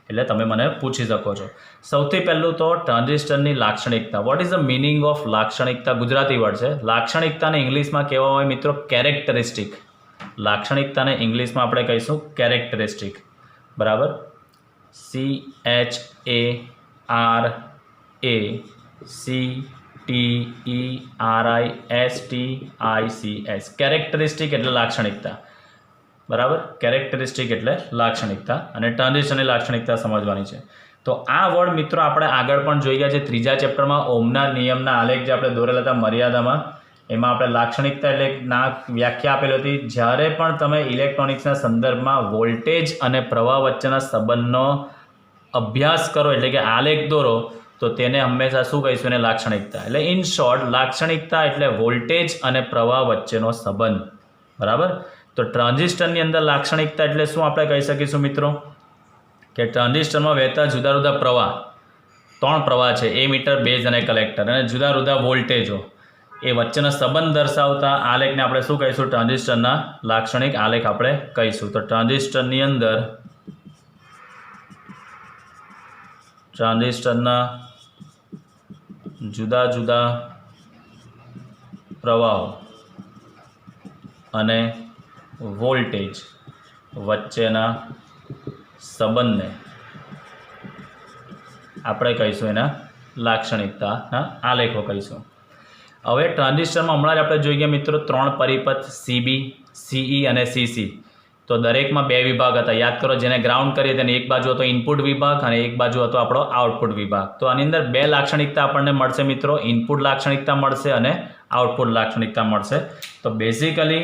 એટલે તમે મને પૂછી શકો છો. સૌથી પહેલું તો ટ્રાન્ઝિસ્ટરની લાક્ષણિકતા. What is the meaning of લાક્ષણિકતા? ગુજરાતી વર્ડ છે. લાક્ષણિકતાને ઇંગ્લિશમાં કહેવા હોય મિત્રો કેરેક્ટરિસ્ટિક. લાક્ષણિકતાને ઇંગ્લિશમાં આપણે કહીશું કેરેક્ટરિસ્ટિક. બરાબર, CHARACTERISTIC. TERISTICS કેરેક્ટરિસ્ટિક એટલે લાક્ષણિકતા, બરાબર. કેરેક્ટરિસ્ટિક એટલે લાક્ષણિકતા અને ટ્રાન્ઝિસ્ટરની લાક્ષણિકતા સમજવાની છે. તો આ વર્ડ મિત્રો આપણે આગળ પણ જોઈ ગયા છે ત્રીજા ચેપ્ટરમાં ઓહમના નિયમના આલેખ જે આપણે દોરેલા હતા મર્યાદામાં, એમાં આપણે લાક્ષણિકતા એટલે ના વ્યાખ્યા આપેલી હતી. જ્યારે પણ તમે ઇલેક્ટ્રોનિક્સના સંદર્ભમાં વોલ્ટેજ અને પ્રવાહ વચ્ચેના સંબંધનો અભ્યાસ કરો એટલે કે આલેખ દોરો તો તેને હંમેશા શું કહીશું? એને લાક્ષણિકતા. એટલે ઇન શોર્ટ લાક્ષણિકતા એટલે વોલ્ટેજ અને પ્રવાહ વચ્ચેનો સંબંધ, બરાબર. તો ટ્રાન્ઝિસ્ટરની અંદર લાક્ષણિકતા એટલે શું આપણે કહી શકીશું મિત્રો? કે ટ્રાન્ઝિસ્ટરમાં વહેતા જુદા જુદા પ્રવાહ, 3 પ્રવાહ છે, એમીટર, બેઝ અને કલેક્ટર, અને જુદા જુદા વોલ્ટેજો, એ વચ્ચેનો સંબંધ દર્શાવતા આલેખને આપણે શું કહીશું? ટ્રાન્ઝિસ્ટરના લાક્ષણિક આલેખ આપણે કહીશું. તો ટ્રાન્ઝિસ્ટરની અંદર ટ્રાન્ઝિસ્ટરના જુદા જુદા પ્રવાહો અને વોલ્ટેજ વચ્ચેના સંબંધને આપણે કહીશું એના લાક્ષણિકતાના આલેખો કહીશું. હવે ટ્રાન્ઝિસ્ટરમાં હમણાં જ આપણે જોઈ ગયા મિત્રો 3 પરિપથ CB, CE અને CC. તો દરેકમાં 2 વિભાગ હતા, યાદ કરો. જેને ગ્રાઉન્ડ કરીએ તેને એક બાજુ હતો ઇનપુટ વિભાગ અને એક બાજુ હતો આપણો આઉટપુટ વિભાગ. તો આની અંદર 2 લાક્ષણિકતા આપણને મળશે મિત્રો, ઇનપુટ લાક્ષણિકતા મળશે અને આઉટપુટ લાક્ષણિકતા મળશે. તો બેઝિકલી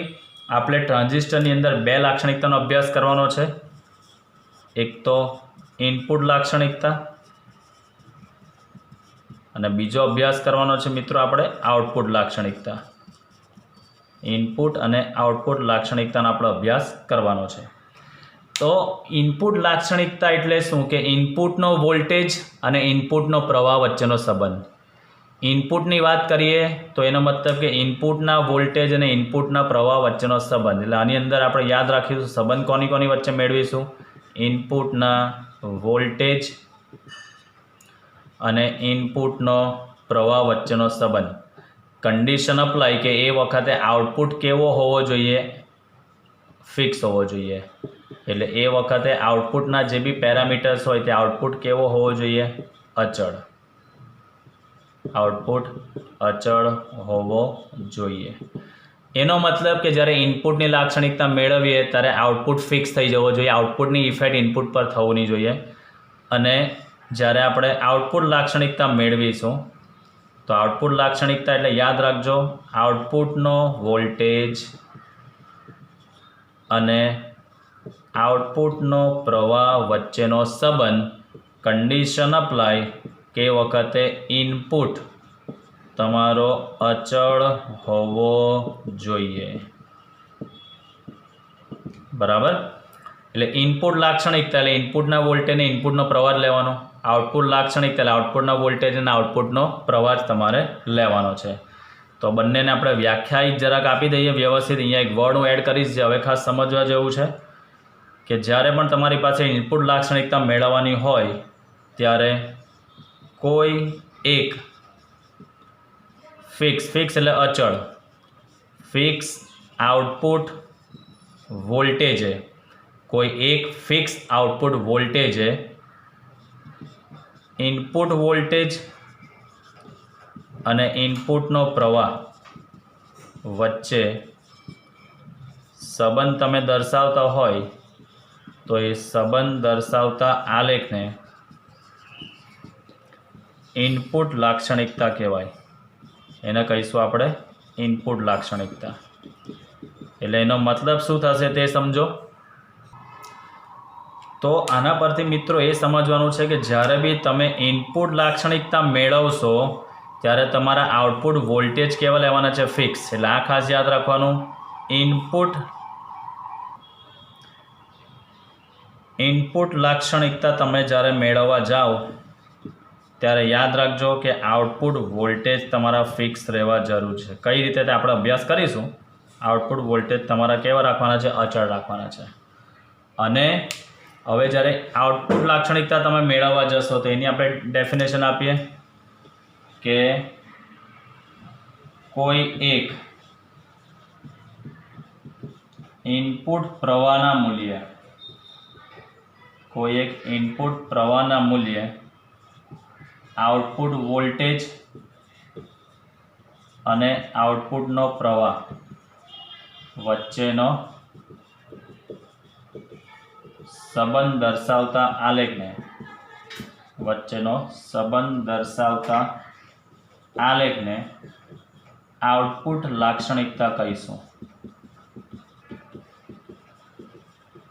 આપણે ટ્રાન્ઝિસ્ટરની અંદર 2 લાક્ષણિકતાનો અભ્યાસ કરવાનો છે. એક તો ઇનપુટ લાક્ષણિકતા અને બીજો અભ્યાસ કરવાનો છે મિત્રો આપણે આઉટપુટ લાક્ષણિકતા. ઇનપુટ અને આઉટપુટ લાક્ષણિકતાનો આપણે અભ્યાસ કરવાનો છે. તો ઇનપુટ લાક્ષણિકતા એટલે શું? કે ઇનપુટનો વોલ્ટેજ અને ઇનપુટનો પ્રવાહ વચ્ચેનો સંબંધ. ઇનપુટની વાત કરીએ તો એનો મતલબ કે ઇનપુટના વોલ્ટેજ અને ઇનપુટના પ્રવાહ વચ્ચેનો સંબંધ. એટલે આની અંદર આપણે યાદ રાખીશું સંબંધ કોની વચ્ચે મેળવીશું? ઇનપુટના વોલ્ટેજ અને ઇનપુટનો પ્રવાહ વચ્ચેનો સંબંધ. કન્ડિશન અપ્લાય કે એ વખતે આઉટપુટ કેવો હોવો જોઈએ? ફિક્સ હોવો જોઈએ. એટલે એ વખતે આઉટપુટના જે બી પેરામીટર્સ હોય તે આઉટપુટ કેવો હોવો જોઈએ? અચળ. આઉટપુટ અચળ હોવો જોઈએ. એનો મતલબ કે જ્યારે ઇનપુટની લાક્ષણિકતા મેળવીએ ત્યારે આઉટપુટ ફિક્સ થઈ જવો જોઈએ, આઉટપુટની ઇફેક્ટ ઇનપુટ પર થવું નહીં જોઈએ. અને જ્યારે આપણે આઉટપુટ લાક્ષણિકતા મેળવીશું તો આઉટપુટ લાક્ષણિકતા એટલે યાદ રાખજો આઉટપુટનો વોલ્ટેજ અને આઉટપુટનો પ્રવાહ વચ્ચેનો સંબંધ. કન્ડિશન અપ્લાય કે વખતે ઇનપુટ તમારો અચળ હોવો જોઈએ, બરાબર. એટલે ઇનપુટ લાક્ષણિકતા એટલે ઇનપુટના વોલ્ટેજ અને ઇનપુટનો પ્રવાહ લેવાનો. આઉટપુટ લાક્ષણિકતા એટલે આઉટપુટના વોલ્ટેજ અને આઉટપુટનો પ્રવાહ તમારે લેવાનો છે. તો બંનેને આપણે વ્યાખ્યાયિત જરાક આપી દઈએ વ્યવસ્થિત. અહીંયા એક વર્ડ હું એડ કરીશ જે હવે ખાસ સમજવા જેવું છે કે જ્યારે પણ તમારી પાસે ઇનપુટ લાક્ષણિકતા મેળવવાની હોય ત્યારે કોઈ એક ફિક્સ એટલે અચળ ફિક્સ આઉટપુટ વોલ્ટેજે, કોઈ એક ફિક્સ આઉટપુટ વોલ્ટેજે ઇનપુટ વોલ્ટેજ અને ઇનપુટનો પ્રવાહ વચ્ચે સંબંધ તમે દર્શાવતા હોય તો એ સંબંધ દર્શાવતા આલેખને ઇનપુટ લાક્ષણિકતા કહેવાય. એને કહીશું આપણે ઇનપુટ લાક્ષણિકતા. એટલે એનો મતલબ શું થશે તે સમજો. તો આના પરથી મિત્રો એ સમજવાનું છે કે જ્યારે બી તમે ઇનપુટ લાક્ષણિકતા મેળવશો ત્યારે તમારા આઉટપુટ વોલ્ટેજ કેવા લેવાના છે? ફિક્સ. એટલે આ ખાસ યાદ રાખવાનું. ઇનપુટ લાક્ષણિકતા તમે જ્યારે મેળવવા જાઓ ત્યારે યાદ રાખજો કે આઉટપુટ વોલ્ટેજ તમારા ફિક્સ રહેવા જરૂર છે. કઈ રીતે તે આપણે અભ્યાસ કરીશું. આઉટપુટ વોલ્ટેજ તમારા કેવા રાખવાના છે? અચળ રાખવાના છે. અને હવે જ્યારે આઉટપુટ લાક્ષણિકતા તમે મેળવવા જશો તો એની આપણે ડેફિનેશન આપીએ કે કોઈ એક ઇનપુટ પ્રવાહના મૂલ્ય આઉટપુટ વોલ્ટેજ અને આઉટપુટનો પ્રવાહ વચ્ચેનો સંબંધ દર્શાવતા આલેખને આઉટપુટ લાક્ષણિકતા કહીશું।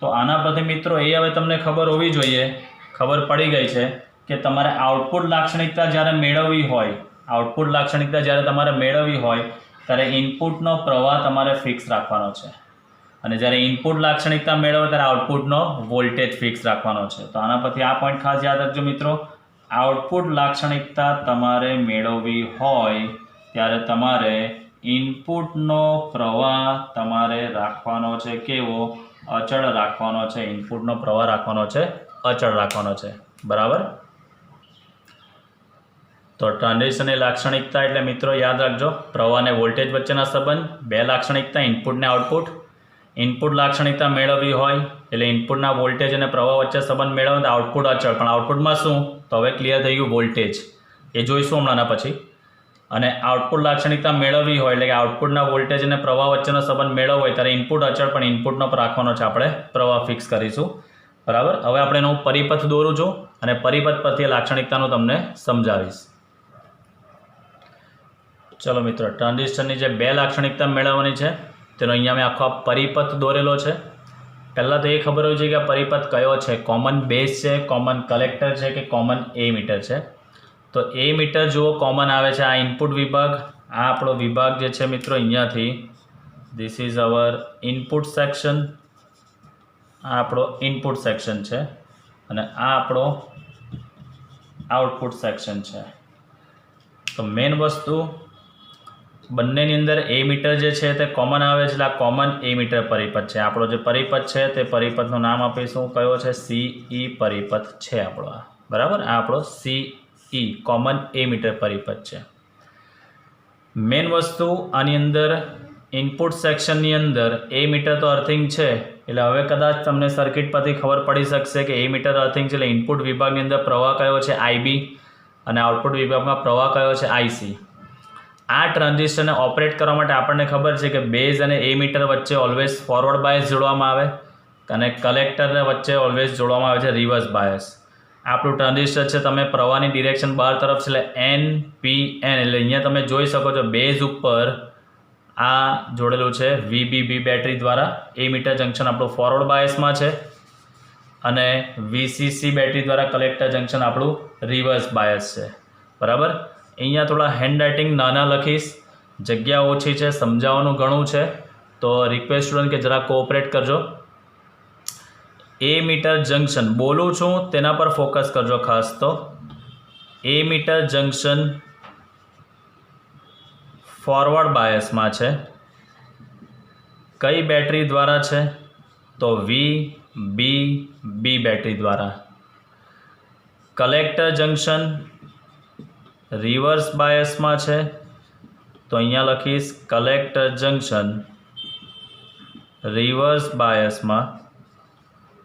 તો આના પરથી મિત્રો એ હવે તમને ખબર હોવી જોઈએ, ખબર પડી ગઈ છે કે તમારે આઉટપુટ લાક્ષણિકતા જ્યારે મેળવવી હોય ત્યારે ઇનપુટનો પ્રવાહ તમારે ફિક્સ રાખવાનો છે, અને જ્યારે ઇનપુટ લાક્ષણિકતા મેળવો ત્યારે આઉટપુટનો વોલ્ટેજ ફિક્સ રાખવાનો છે। તો આના પરથી આ પોઈન્ટ ખાસ યાદ રાખજો મિત્રો, આઉટપુટ લાક્ષણિકતા તમારે મેળવવી હોય ત્યારે તમારે ઇનપુટનો પ્રવાહ તમારે રાખવાનો છે કેવો? અચળ રાખવાનો છે। ઇનપુટનો પ્રવાહ રાખવાનો છે, અચળ રાખવાનો છે, બરાબર। તો ટ્રાન્ઝિસ્ટરની લાક્ષણિકતા એટલે મિત્રો યાદ રાખજો, પ્રવાહ અને વોલ્ટેજ વચ્ચેના સંબંધ, બે લાક્ષણિકતા ઇનપુટ ને આઉટપુટ। ઇનપુટ લાક્ષણિકતા મેળવવી હોય એટલે ઇનપુટના વોલ્ટેજ અને પ્રવાહ વચ્ચે સંબંધ મેળવો તો આઉટપુટ અચળ, પણ આઉટપુટમાં શું? તો હવે ક્લિયર થઈ ગયું, વોલ્ટેજ, એ જોઈશું હમણાંના પછી। અને આઉટપુટ લાક્ષણિકતા મેળવવી હોય એટલે કે આઉટપુટના વોલ્ટેજ અને પ્રવાહ વચ્ચેનો સંબંધ મેળવવો હોય ત્યારે ઇનપુટ અચળ, પણ ઇનપુટનો રાખવાનો છે આપણે પ્રવાહ ફિક્સ કરીશું, બરાબર। હવે આપણે એનો પરિપથ દોરું છું અને પરિપથ પરથી લાક્ષણિકતાનું તમને સમજાવીશ। ચલો મિત્રો, ટ્રાન્ઝિસ્ટરની જે બે લાક્ષણિકતા મેળવવાની છે તેનો અહીંયા મેં આખો પરિપથ દોરેલો છે। પહેલાં તો એ ખબર હોય છે કે આ પરિપથ કયો છે, કોમન બેઝ છે, કોમન કલેક્ટર છે કે કોમન એમીટર છે। તો એમીટર જુઓ કોમન આવે છે, આ ઇનપુટ વિભાગ, આ આપણો વિભાગ જે છે મિત્રો અહીંયાથી, this is our input section, આ આપણો ઇનપુટ સેક્શન છે અને આ આપણો આઉટપુટ સેક્શન છે। તો મેઇન વસ્તુ બંનેની અંદર એમીટર જે છે તે કોમન આવે છે, એટલે આ કોમન એમીટર પરિપથ છે। આપણો જે પરિપથ છે તે પરિપથનું નામ આપીશું, કયો છે? સીઈ પરિપથ છે આપણો આ, બરાબર। આ આપણો સીઈ કોમન એમીટર પરિપથ છે। મેઇન વસ્તુ આની અંદર ઇનપુટ સેક્શનની અંદર એમીટર તો અર્થિંગ છે, એટલે હવે કદાચ તમને સર્કિટ પરથી ખબર પડી શકશે કે એમીટર અર્થિંગ છે એટલે ઇનપુટ વિભાગની અંદર પ્રવાહ કયો છે? આઈબી, અને આઉટપુટ વિભાગમાં પ્રવાહ કયો છે? આઈસી। આ ટ્રાન્ઝિસ્ટરને ઓપરેટ કરવા માટે આપણને ખબર છે કે બેઝ અને એમીટર વચ્ચે ઓલવેઝ ફોરવર્ડ બાયસ જોડવામાં આવે અને કલેક્ટરને વચ્ચે ઓલવેઝ જોડવામાં આવે છે રિવર્સ બાયસ। આપણું ટ્રાન્ઝિસ્ટર છે, તમે પ્રવાહની ડિરેક્શન બહાર તરફ છે એટલે એન પી એન, એટલે અહીંયા તમે જોઈ શકો છો બેઝ ઉપર આ જોડેલું છે વીબીબી બેટરી દ્વારા, એમીટર જંક્શન આપણું ફોરવર્ડ બાયસમાં છે અને વીસીસી બેટરી દ્વારા કલેક્ટર જંક્શન આપણું રિવર્સ બાયસ છે, બરાબર। અહીંયા થોડા હેન્ડ રાઇટિંગ નાના લખીશ, જગ્યા ઓછી છે, સમજાવવાનું ઘણું છે, તો રિક્વેસ્ટ સ્ટુડન્ટ કે જરા કોઓપરેટ કરજો। એમીટર જંક્શન બોલું છું તેના પર ફોકસ કરજો ખાસ, તો એમીટર જંક્શન ફોરવર્ડ બાયસમાં છે, કઈ બેટરી દ્વારા છે? તો વીબીબી બેટરી દ્વારા। કલેક્ટર જંક્શન રિવર્સ બાયસમાં છે, તો અહીંયા લખીશ કલેક્ટર જંક્શન રિવર્સ બાયસમાં,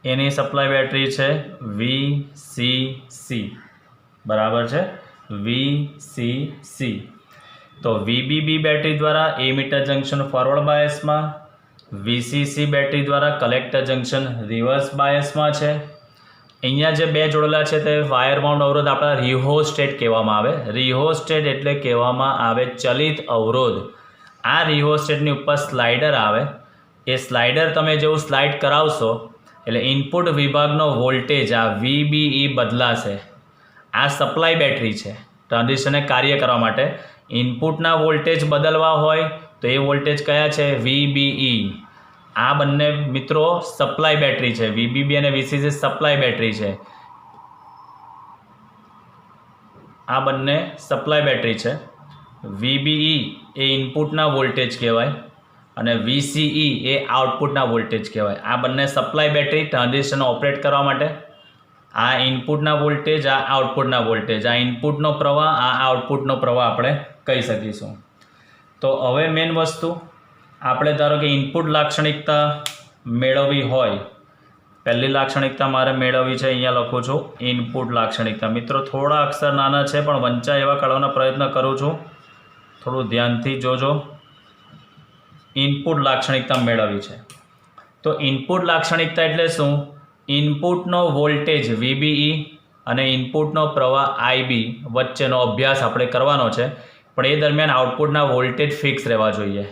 એની સપ્લાય બેટરી છે વીસીસી, બરાબર છે, વીસીસી। તો વીબીબી બેટરી દ્વારા એમીટર જંક્શન ફોરવર્ડ બાયસમાં, વીસીસી બેટરી દ્વારા કલેક્ટર જંક્શન રિવર્સ બાયસમાં છે। અહીંયા જે બે જોડેલા છે તે વાયર બાઉન્ડ અવરોધ આપણા રિહોસ્ટેટ કહેવામાં આવે। રિહોસ્ટેટ એટલે કહેવામાં આવે ચલિત અવરોધ। આ રિહોસ્ટેટની ઉપર સ્લાઇડર આવે, એ સ્લાઇડર તમે જેવું સ્લાઇડ કરાવશો એટલે ઇનપુટ વિભાગનો વોલ્ટેજ આ વીબીઈ બદલાશે। આ સપ્લાય બેટરી છે ટ્રાન્ઝિસ્ટરને કાર્ય કરવા માટે। ઇનપુટના વોલ્ટેજ બદલવા હોય તો એ વોલ્ટેજ કયા છે? વીબીઈ। આ બંને મિત્રો સપ્લાય બેટરી છે, વીબીબી અને વીસીસી સપ્લાય બેટરી છે, આ બંને સપ્લાય બેટરી છે। વીબીઈ એ ઇનપુટના વોલ્ટેજ કહેવાય અને વીસીઈ એ આઉટપુટના વોલ્ટેજ કહેવાય। આ બંને સપ્લાય બેટરી ટ્રાન્ઝિસ્ટરને ઓપરેટ કરવા માટે, આ ઇનપુટના વોલ્ટેજ, આ આઉટપુટના વોલ્ટેજ, આ ઇનપુટનો પ્રવાહ, આ આઉટપુટનો પ્રવાહ આપણે કહી શકીશું। તો હવે મેઇન વસ્તુ આપણે ધારો કે ઇનપુટ લાક્ષણિકતા મેળવવી હોય, પહેલી લાક્ષણિકતા મારે મેળવવી છે, અહીંયા લખું છું ઇનપુટ લાક્ષણિકતા। મિત્રો થોડા અક્ષર નાના છે પણ વંચાય એવા કાઢવાનો પ્રયત્ન કરું છું। થોડું ધ્યાનથી જોજો. ઇનપુટ લાક્ષણિકતા મેળવવી છે. તો ઇનપુટ લાક્ષણિકતા એટલે શું? ઇનપુટનો વોલ્ટેજ VBE અને ઇનપુટનો પ્રવાહ IB વચ્ચેનો અભ્યાસ આપણે કરવાનો છે, પણ એ દરમિયાન આઉટપુટના વોલ્ટેજ ફિક્સ રહેવા જોઈએ.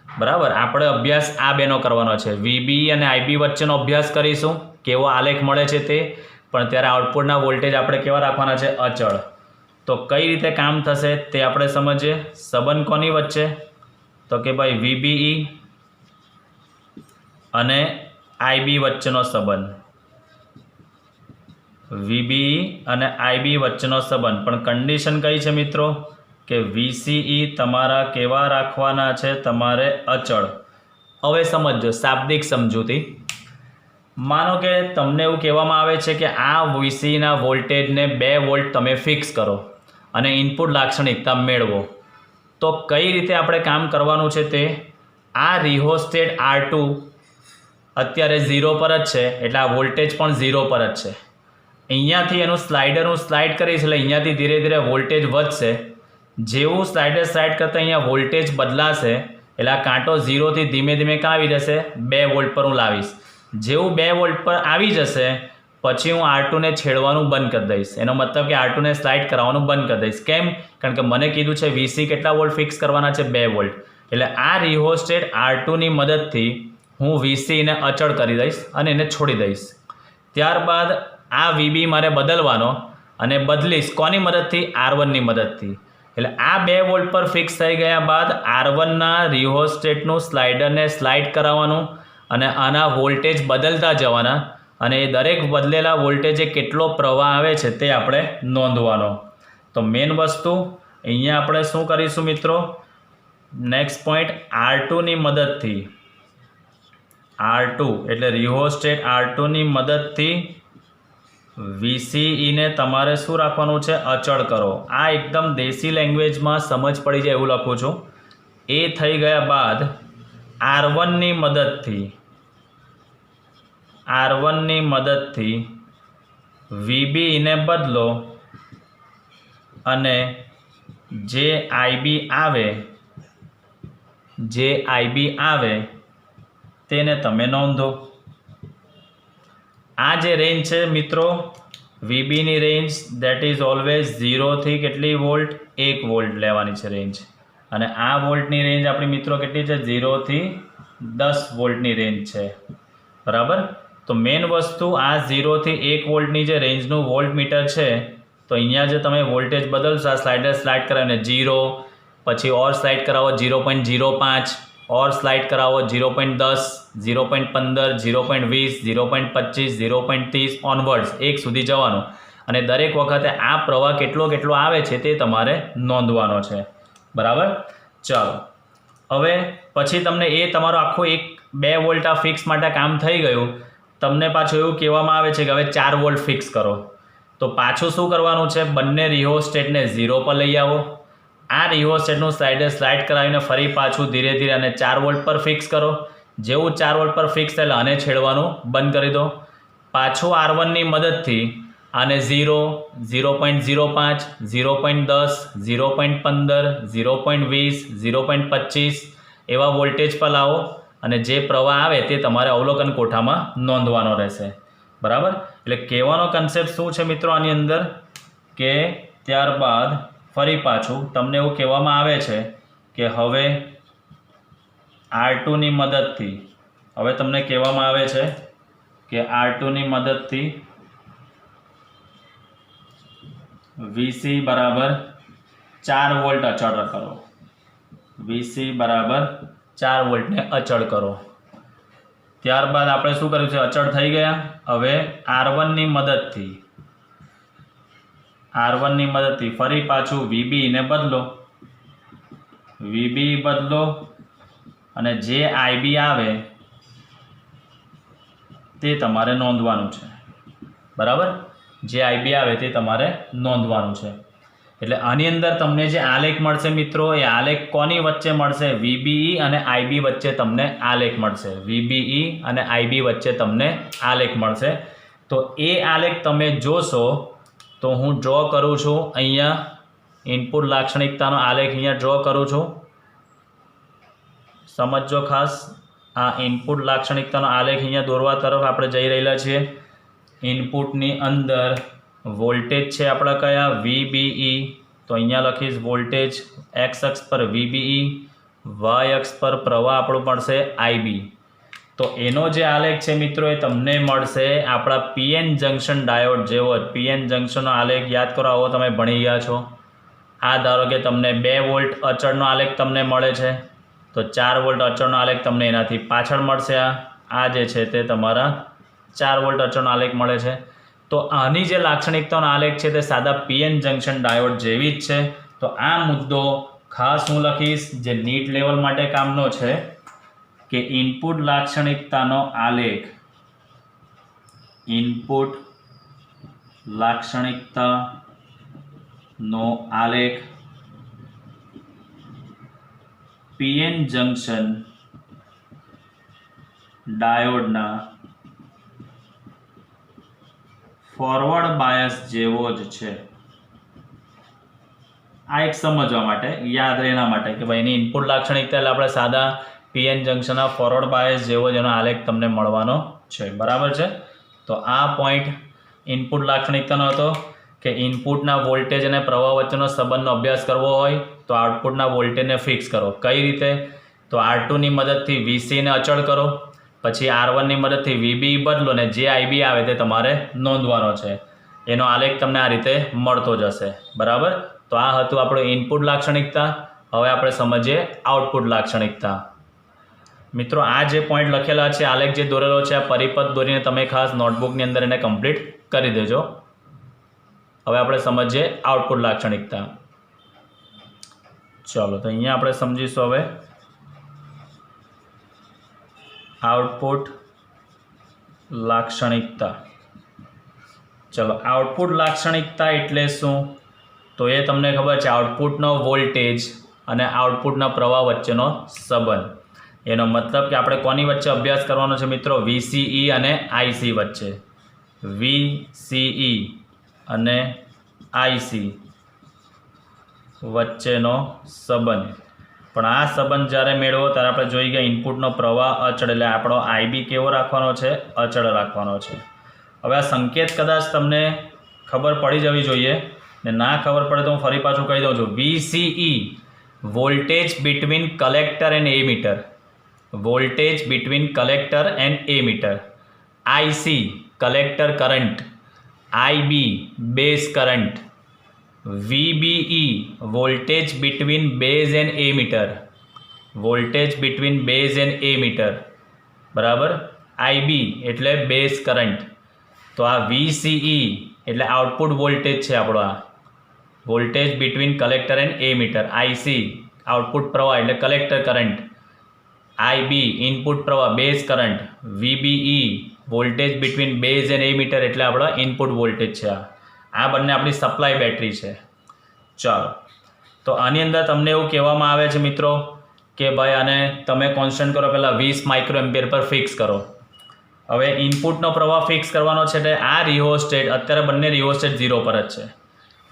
બરાબર, આપણે અભ્યાસ આ બેનો કરવાનો છે. VBE અને IB વચ્ચેનો અભ્યાસ કરીશું, કેવો આલેખ મળે છે તે, પણ ત્યારે આઉટપુટના વોલ્ટેજ આપણે કેવા રાખવાના છે? અચળ. તો કઈ રીતે કામ થશે તે આપણે સમજીએ. સંબંધ કોની વચ્ચે? તો કે ભાઈ VBE અને IB વચ્ચેનો સંબંધ. VBE અને IB વચ્ચેનો સંબંધ, પણ કન્ડિશન કઈ છે મિત્રો? કે VCE તમારા કેવા રાખવાના છે? તમારે અચળ. હવે સમજો શાબ્દિક સમજૂતી. માનો કે તમને એવું કહેવામાં આવે છે કે આ VCEના વોલ્ટેજને 2 વોલ્ટ તમે ફિક્સ કરો અને ઇનપુટ લાક્ષણિકતા મેળવો. તો કઈ રીતે આપણે કામ કરવાનું છે તે? આ રિહોસ્ટેટ R2 અત્યારે 0 પર જ છે, એટલે આ વોલ્ટેજ પણ 0 પર જ છે. અહીંયાથી એનું સ્લાઇડર સ્લાઇડ કરીશ એટલે અહીંયાથી ધીરે ધીરે વોલ્ટેજ વધશે. જેવું સ્લાઇડર સ્લાઇડ કરતાં અહીંયા વોલ્ટેજ બદલાશે એટલે આ કાંટો 0થી ધીમે ધીમે ક્યાં આવી જશે? 2 વોલ્ટ પર હું લાવીશ. જેવું 2 વોલ્ટ પર આવી જશે પછી હું R2ને છેડવાનું બંધ કરી દઈશ. એનો મતલબ કે R2ને સ્લાઇડ કરાવવાનું બંધ કરી દઈશ. કેમ? કારણ કે મને કીધું છે VC કેટલા વોલ્ટ ફિક્સ કરવાના છે? 2 વોલ્ટ. એટલે આ રિહોસ્ટેટ R2ની મદદથી હું VCને અચળ કરી દઈશ અને એને છોડી દઈશ. ત્યારબાદ આ VB મારે બદલવાનો અને બદલીશ કોની મદદથી? R1ની મદદથી. એટલે આ 2 વોલ્ટ પર ફિક્સ થઈ ગયા બાદ R1ના રિહોસ્ટેટનું સ્લાઇડરને સ્લાઇડ કરાવવાનું અને આના વોલ્ટેજ બદલતા જવાના, અને એ દરેક બદલેલા વોલ્ટેજે કેટલો પ્રવાહ આવે છે તે આપણે નોંધવાનો. તો મેઇન વસ્તુ અહીંયા આપણે શું કરીશું મિત્રો? નેક્સ્ટ પોઈન્ટ R2ની મદદથી, R2 એટલે રિહોસ્ટેટ R2ની મદદથી VCEને તમારે શું રાખવાનું છે? અચળ કરો. આ એકદમ દેશી લેંગ્વેજમાં સમજ પડી જાય એવું લખું છું. એ થઈ ગયા બાદ R1ની મદદથી VBને બદલો અને જે IB આવે તેને તમે નોંધો. આ જે રેન્જ છે મિત્રો VBની રેન્જ દેટ ઇઝ ઓલવેઝ 0થી કેટલી વોલ્ટ? 1 વોલ્ટ લેવાની છે રેન્જ. અને આ વોલ્ટની રેન્જ આપણી મિત્રો કેટલી છે? 0થી 10 વોલ્ટની રેન્જ છે. બરાબર. તો મેઇન વસ્તુ આ 0થી 1 વોલ્ટની જે રેન્જનું વોલ્ટ મીટર છે, તો અહીંયા જે તમે વોલ્ટેજ બદલશો આ સ્લાઇડર સ્લાઇડ કરાવીને 0, પછી ઓર સ્લાઇડ કરાવો 0.05, ઓર સ્લાઇડ કરાવો 0.10, 0.15, 0.20, 0.25, 0.30 ઓનવર્ડ્સ 1 સુધી જવાનું. અને દરેક વખતે આ પ્રવાહ કેટલો આવે છે તે તમારે નોંધવાનો છે. બરાબર. ચાલો, હવે પછી તમને એ તમારો આખો 2 વોલ્ટ આ ફિક્સ માટે કામ થઈ ગયું. તમને પાછું એવું કહેવામાં આવે છે કે હવે 4 વોલ્ટ ફિક્સ કરો. તો પાછું શું કરવાનું છે? બંને રિહોસ્ટેટને 0 પર લઈ આવો. આ રિહોસ્ટેટનું સ્લાઇડ કરાવીને ફરી પાછું ધીરે ધીરે અને 4 વોલ્ટ પર ફિક્સ કરો. જેવું 4 વોલ્ટ પર ફિક્સ થાય આને છેડવાનું બંધ કરી દો. પાછું R1ની મદદથી આને 0, 0.05, 0.10, 0.15, 0.20, 0.25 એવા વોલ્ટેજ પર લાવો અને જે પ્રવાહ આવે તે તમારે અવલોકન કોઠામાં નોંધવાનો રહેશે. બરાબર. એટલે કહેવાનો કન્સેપ્ટ શું છે મિત્રો આની અંદર? કે ત્યારબાદ ફરી પાછું તમને એવું કહેવામાં આવે છે કે હવે R2ની મદદથી, હવે તમને કહેવામાં આવે છે કે R2ની મદદથી VC બરાબર 4 વોલ્ટ અચળ કરો. VC બરાબર 4 વોલ્ટને અચળ કરો. ત્યારબાદ આપણે શું કર્યું છે? અચળ થઈ ગયા. હવે R1ની મદદથી ફરી પાછું VBને બદલો. VB બદલો અને જે IB આવે તે તમારે નોંધવાનું છે. બરાબર. જે IB આવે તે તમારે નોંધવાનું છે. એટલે આની અંદર તમને જે આલેખ મળશે મિત્રો, એ આલેખ કોની વચ્ચે મળશે? VBE અને IB વચ્ચે તમને આલેખ મળશે. VBE અને IB વચ્ચે તમને આલેખ મળશે. તો એ આલેખ તમે જોશો તો હું ડ્રો કરું છું અહીંયા ઇનપુટ લાક્ષણિકતાનો આલેખ અહીંયા ડ્રો કરું છું. સમજો ખાસ, આ ઇનપુટ લાક્ષણિકતાનો આલેખ અહીંયા દોરવા તરફ આપણે જઈ રહેલા છીએ. ઇનપુટની અંદર વોલ્ટેજ છે આપણા કયા VBE, તો અહીંયા લખીશ વોલ્ટેજ એક્સ અક્ષ પર VBE, વાય અક્ષ પર પ્રવાહ આપણો મળશે IB. તો એનો જે આલેખ છે મિત્રો એ તમને મળશે આપણા PN જંક્શન ડાયોડ જેવો જ. PN જંક્શનનો આલેખ યાદ કરો, આવો તમે ભણી ગયા છો. આ ધારો કે તમને 2 વોલ્ટ અચળનો આલેખ તમને મળે છે, તો 4 વોલ્ટ અચળનો આલેખ તમને એનાથી પાછળ મળશે. આ જે છે તે તમારા 4 વોલ્ટ અચળનો આલેખ મળે છે. તો આની જે લાક્ષણિકતાનો આલેખ છે તે સાદા PN જંક્શન ડાયોડ જેવી જ છે. તો આ મુદ્દો ખાસ હું લખીશ, જે નીટ લેવલ માટે કામનો છે, કે ઇનપુટ લાક્ષણિકતાનો આલેખ, ઇનપુટ લાક્ષણિકતાનો આલેખ PN જંક્શન ડાયોડના ફોરવર્ડ બાયસ જેવો જ છે. આ એક સમજવા માટે, યાદ રહેના માટે કે ભાઈ એની ઇનપુટ લાક્ષણિકતા એટલે આપણે સાદા PN જંક્શનના ફોરવર્ડ બાયસ જેવો જ એનો આલેખ તમને મળવાનો છે. બરાબર છે. તો આ પોઈન્ટ ઇનપુટ લાક્ષણિકતાનો હતો કે ઇનપુટના વોલ્ટેજ અને પ્રવાહ વચ્ચેનો સંબંધનો અભ્યાસ કરવો હોય તો આઉટપુટના વોલ્ટેજને ફિક્સ કરો. કઈ રીતે? તો R2ની મદદથી VC ને અચળ કરો, પછી R1ની મદદથી VB બદલો ને જે IB આવે તે તમારે નોંધવાનો છે. એનો આલેખ તમને આ રીતે મળતો જશે. બરાબર. તો આ હતું આપણું ઇનપુટ લાક્ષણિકતા. હવે આપણે સમજીએ આઉટપુટ લાક્ષણિકતા. મિત્રો આ જે પોઈન્ટ લખેલા છે, આલેખ જે દોરેલો છે, આ પરિપથ દોરીને તમે ખાસ નોટબુકની અંદર એને કમ્પ્લીટ કરી દેજો. હવે આપણે સમજીએ આઉટપુટ લાક્ષણિકતા. ચલો, તો અહીંયા આપણે સમજીશું હવે આઉટપુટ લાક્ષણિકતા. ચલો, આઉટપુટ લાક્ષણિકતા એટલે શું? તો એ તમને ખબર છે, આઉટપુટનો વોલ્ટેજ અને આઉટપુટના પ્રવાહ વચ્ચેનો સંબંધ. એનો મતલબ કે આપણે કોની વચ્ચે અભ્યાસ કરવાનો છે મિત્રો? VCE અને IC વચ્ચે. VCE અને IC વચ્ચેનો સંબંધ. પણ આ સંબંધ જ્યારે મેળવો ત્યારે આપણે જોઈ ગયા ઇનપુટનો પ્રવાહ અચળ, એટલે આપણો IB કેવો રાખવાનો છે? અચળ રાખવાનો છે. હવે આ સંકેત કદાચ તમને ખબર પડી જવી જોઈએ, ને ના ખબર પડે તો હું ફરી પાછું કહી દઉં છું. VCE voltage between collector and emitter, voltage between collector and emitter. IC collector current, IB base current, VBE voltage between base and emitter, voltage between base and emitter. બરાબર. IB એટલે બેઝ કરંટ. તો આ VCE એટલે output voltage છે આપણો, આ voltage between collector and emitter. IC output પ્રવાહ એટલે કલેક્ટર કરંટ, IB ઇનપુટ પ્રવાહ base current, VBE voltage between base and emitter એટલે આપણા ઇનપુટ વોલ્ટેજ છે. આ બંને આપણી સપ્લાય બેટરી છે. ચાલો, તો આની અંદર તમને એવું કહેવામાં આવે છે મિત્રો કે ભાઈ આને તમે કોન્સ્ટન્ટ કરો, પહેલાં 20 માઇક્રોએમ્પિયર પર ફિક્સ કરો. હવે ઇનપુટનો પ્રવાહ ફિક્સ કરવાનો છે, એટલે આ રિહોસ્ટેટ, અત્યારે બંને રિહોસ્ટેટ 0 પર જ છે.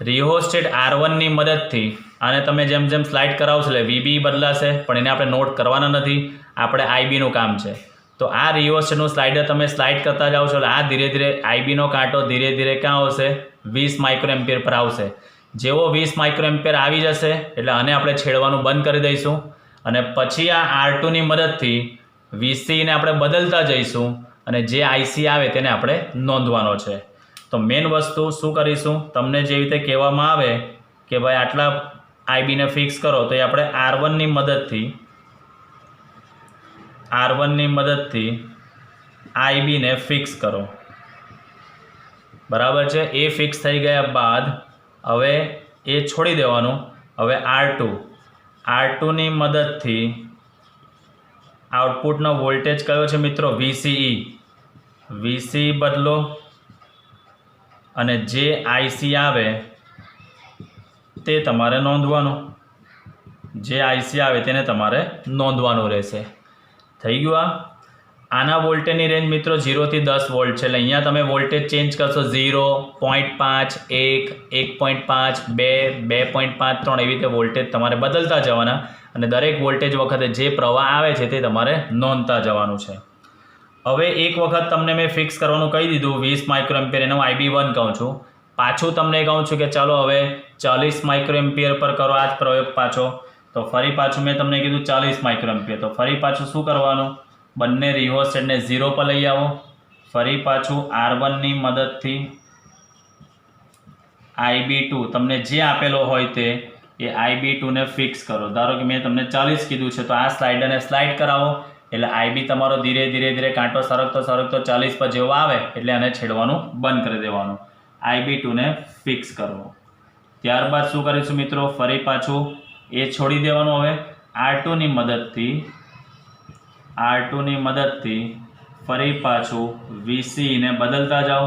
રિહોસ્ટેટ R1ની મદદથી આને તમે જેમ જેમ સ્લાઇડ કરાવશો એટલે VB બદલાશે, પણ એને આપણે નોટ કરવાના નથી, આપણે IBનું કામ છે. તો આ રિહોસ્ટેટનું સ્લાઇડર તમે સ્લાઇડ કરતા જાઓ છો એટલે આ ધીરે ધીરે IBનો કાંટો ધીરે ધીરે ક્યાં આવશે? 20 માઇક્રોએમ્પિયર પર આવશે. જેવો 20 માઇક્રોએમ્પિયર આવી જશે એટલે આને આપણે છેડવાનું બંધ કરી દઈશું, અને પછી આ R2ની મદદથી VCને આપણે બદલતા જઈશું, અને જે IC આવે તેને આપણે નોંધવાનો છે. તો મેઇન વસ્તુ શું કરીશું? તમને જે રીતે કહેવામાં આવે કે ભાઈ આટલા IBને ફિક્સ કરો, તો એ આપણે R1ની મદદથી IBને ફિક્સ કરો. બરાબર છે. એ ફિક્સ થઈ ગયા બાદ હવે એ છોડી દેવાનું. હવે R2ની મદદથી આઉટપુટનો વોલ્ટેજ કયો છે મિત્રો? VCE બદલો, અને જે IC આવે તે તમારે નોંધવાનું, જે IC આવે તેને તમારે નોંધવાનું રહેશે. થઈ ગયું આ? આના વોલ્ટેજની રેન્જ મિત્રો 0 થી 10 વોલ્ટ છે, એટલે અહીંયા તમે વોલ્ટેજ ચેન્જ કરશો 0, 0.5, 1, 1.5, 2, 2.5, 3 એવી રીતે વોલ્ટેજ તમારે બદલતા જવાના અને દરેક વોલ્ટેજ વખતે જે પ્રવાહ આવે છે તે તમારે નોંધતા જવાનું છે. હવે એક વખત તમને મેં ફિક્સ કરવાનું કહી દીધું 20 માઇક્રોએમ્પિયર, એનો IB1 કહું છું. પાછું તમને કહું છું કે ચાલો હવે 40 માઇક્રોએમ્પિયર પર કરો આ જ પ્રયોગ પાછો. તો ફરી પાછું મેં તમને કીધું 40 માઇક્રોએમ્પિયર, તો ફરી પાછું શું કરવાનું, બંને રિવોસ્ટેટને 0 પર લઈ આવો. ફરી પાછું R1ની મદદથી IB2 તમને જે આપેલો હોય તે એ IB2 ને ફિક્સ કરો. ધારો કે મેં તમને 40 કીધું છે, તો આ સ્લાઇડરને સ્લાઇડ કરાવો એટલે IB તમારો ધીરે ધીરે કાંટો સરકતો 40 પર જેવો આવે એટલે આને છેડવાનું બંધ કરી દેવાનું. IB2 ને ફિક્સ કરવો. ત્યારબાદ શું કરીશું મિત્રો, ફરી પાછું એ છોડી દેવાનું. હવે R2ની મદદથી ફરી પાછું VC ને બદલતા જાઓ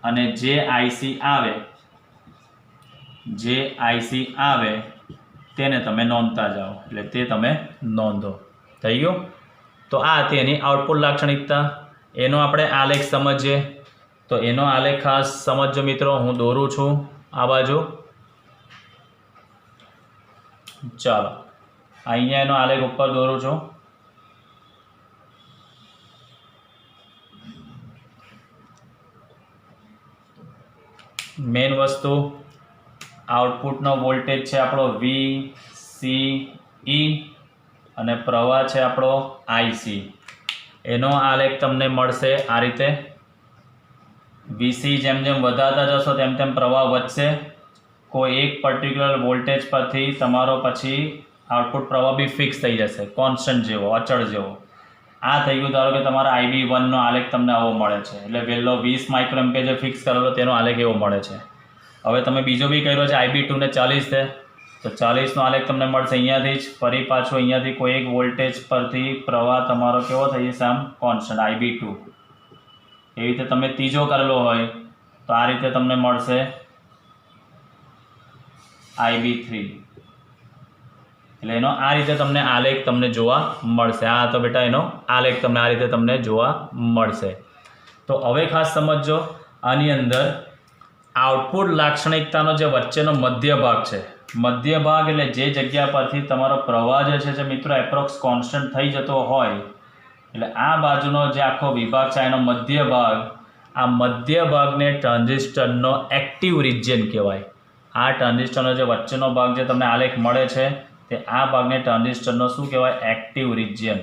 અને જે IC આવે તેને તમે નોંધતા જાઓ, એટલે તે તમે નોંધો. થઈ ગયું? તો આ હતી એની આઉટપુટ લાક્ષણિકતા. એનો આપણે આલેખ સમજીએ. તો એનો આલેખ ખાસ સમજો મિત્રો, હું દોરું છું આ બાજુ. ચાલો અહીંયા એનો આલેખ ઉપર દોરું છું. મેઇન વસ્તુ આઉટપુટનો વોલ્ટેજ છે આપણો VCE અને પ્રવાહ છે આપણો IC. એનો આલેખ તમને મળશે આ રીતે. VC જેમ જેમ વધારતા જશો તેમ પ્રવાહ વધશે. કોઈ એક પર્ટિક્યુલર વોલ્ટેજ પરથી તમારો પછી આઉટપુટ પ્રવાહ બી ફિક્સ થઈ જશે, કોન્સ્ટન્ટ જેવો, અચળ જેવો. આ થઈ ગયું. ધારો કે તમારા IB1નો આલેખ તમને આવો મળે છે, એટલે પહેલો 20 માઇક્રોએમ્પિયર જે ફિક્સ કરેલો તેનો આલેખ એવો મળે છે. હવે તમે બીજો બી કર્યો છે IB2 ને 40 છે, તો 40નો આલેખ તમને મળશે અહીંયાથી જ. ફરી પાછું અહીંયાથી કોઈ એક વોલ્ટેજ પરથી પ્રવાહ તમારો કેવો થઈ જશે, આમ કોન્સ્ટન્ટ IB2. એવી રીતે તમે ત્રીજો કરેલો હોય તો આ રીતે તમને મળશે IB3. એટલે એનો આ રીતે તમને આલેખ તમને જોવા મળશે. આ તો બેટા એનો આલેખ તમને આ રીતે તમને જોવા મળશે. તો હવે ખાસ સમજો, આની અંદર આઉટપુટ લાક્ષણિકતાનો જે વચ્ચેનો મધ્ય ભાગ છે, મધ્ય ભાગ એટલે જે જગ્યા પરથી તમારો પ્રવાહ જે છે મિત્રો એપ્રોક્સ કોન્સ્ટન્ટ થઈ જતો હોય, એટલે આ બાજુનો જે આખો વિભાગ છે એનો મધ્ય ભાગ, આ મધ્ય ભાગને ટ્રાન્ઝિસ્ટરનો એક્ટિવ રિજિયન કહેવાય. આ ટ્રાન્ઝિસ્ટરનો જે વચ્ચેનો ભાગ જે તમને આલેખ મળે છે તે આ ભાગને ટ્રાન્ઝિસ્ટરનો શું કહેવાય, એક્ટિવ રિજિયન.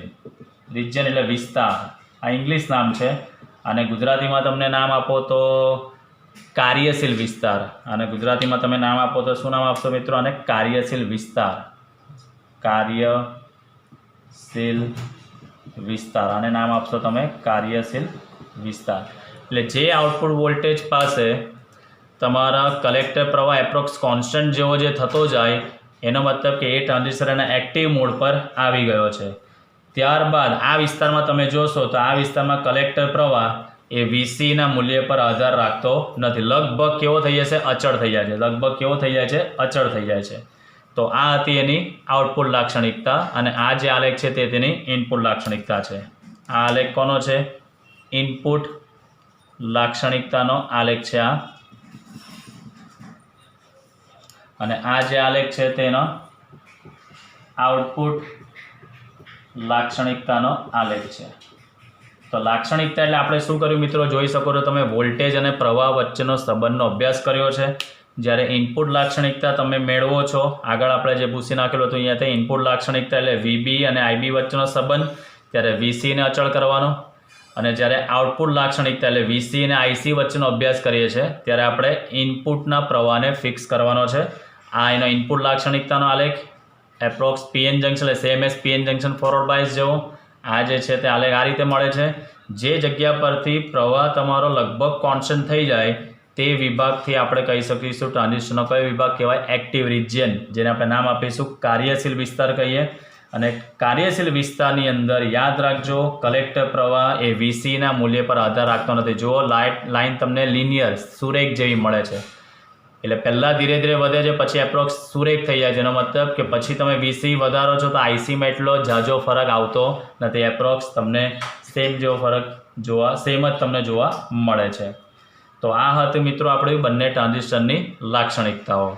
રિજિયન એટલે વિસ્તાર. આ ઇંગ્લિશ નામ છે, અને ગુજરાતીમાં તમને નામ આપો તો કાર્યશીલ વિસ્તાર. અને ગુજરાતીમાં તમે નામ આપો તો શું નામ આપશો મિત્રો, અને કાર્યશીલ વિસ્તાર. કાર્યશીલ વિસ્તાર, આને નામ આપશો તમે કાર્યશીલ વિસ્તાર. એટલે જે આઉટપુટ વોલ્ટેજ પાસે તમારા કલેક્ટર પ્રવાહ એપ્રોક્સ કોન્સ્ટન્ટ જેવો જે થતો જાય, એનો મતલબ કે એ ટ્રાન્ઝિસ્ટર એના એક્ટિવ મોડ પર આવી ગયો છે. ત્યારબાદ આ વિસ્તારમાં તમે જોશો તો આ વિસ્તારમાં કલેક્ટર પ્રવાહ એ VCના મૂલ્ય પર આધાર રાખતો નથી. લગભગ કેવો થઈ જશે, અચળ થઈ જાય છે. લગભગ કેવો થઈ જાય છે, અચળ થઈ જાય છે. તો આ હતી એની આઉટપુટ લાક્ષણિકતા, અને આ જે આલેખ છે તે તેની ઇનપુટ લાક્ષણિકતા છે. આ આલેખ કોનો છે, ઇનપુટ લાક્ષણિકતાનો આલેખ છે આ. અને આ જે આલેખ છે તેનો આઉટપુટ લાક્ષણિકતાનો આલેખ છે. તો લાક્ષણિકતા એટલે આપણે શું કર્યું મિત્રો, જોઈ શકો છો તમે વોલ્ટેજ અને પ્રવાહ વચ્ચેનો સંબંધનો અભ્યાસ કર્યો છે. જ્યારે ઇનપુટ લાક્ષણિકતા તમે મેળવો છો, આગળ આપણે જે ભૂસી નાખેલું હતું અહીંયાથી ઇનપુટ લાક્ષણિકતા એટલે VB અને IB વચ્ચેનો સંબંધ, ત્યારે VCને અચળ કરવાનો. અને જ્યારે આઉટપુટ લાક્ષણિકતા એટલે VC અને IC વચ્ચેનો અભ્યાસ કરીએ છીએ ત્યારે આપણે ઇનપુટના પ્રવાહને ફિક્સ કરવાનો છે. આ એનો ઇનપુટ લાક્ષણિકતાનો આલેખ એપ્રોક્સ PN જંક્શન એટલે same as PN junction forward bias જેવો. આ જે છે તે આલેખ આ રીતે મળે છે. જે જગ્યા પરથી પ્રવાહ તમારો લગભગ કોન્સ્ટન્ટ થઈ જાય તે વિભાગથી આપણે કહી શકીશું ટ્રાન્ઝિસ્ટરનો કયો વિભાગ કહેવાય, એક્ટિવ રિજિયન, જેને આપણે નામ આપીશું કાર્યશીલ વિસ્તાર કહીએ. અને કાર્યશીલ વિસ્તારની અંદર યાદ રાખજો, કલેક્ટર પ્રવાહ એ VCના મૂલ્ય પર આધાર રાખતો નથી. જુઓ લાઇન તમને લિનિયર સુરેખ જેવી મળે છે. એટલે પહેલાં ધીરે ધીરે વધે છે, પછી એપ્રોક્સ સુરેખ થઈ જાય છે. એનો મતલબ કે પછી તમે વીસી વધારો છો તો આઈસીમાં એટલો ઝાઝો ફરક આવતો નથી. એપ્રોક્સ તમને સેમ જેવો ફરક સેમ જ તમને જોવા મળે છે. તો આ હતી મિત્રો આપણી બંને ટ્રાન્ઝિસ્ટરની લાક્ષણિકતાઓ.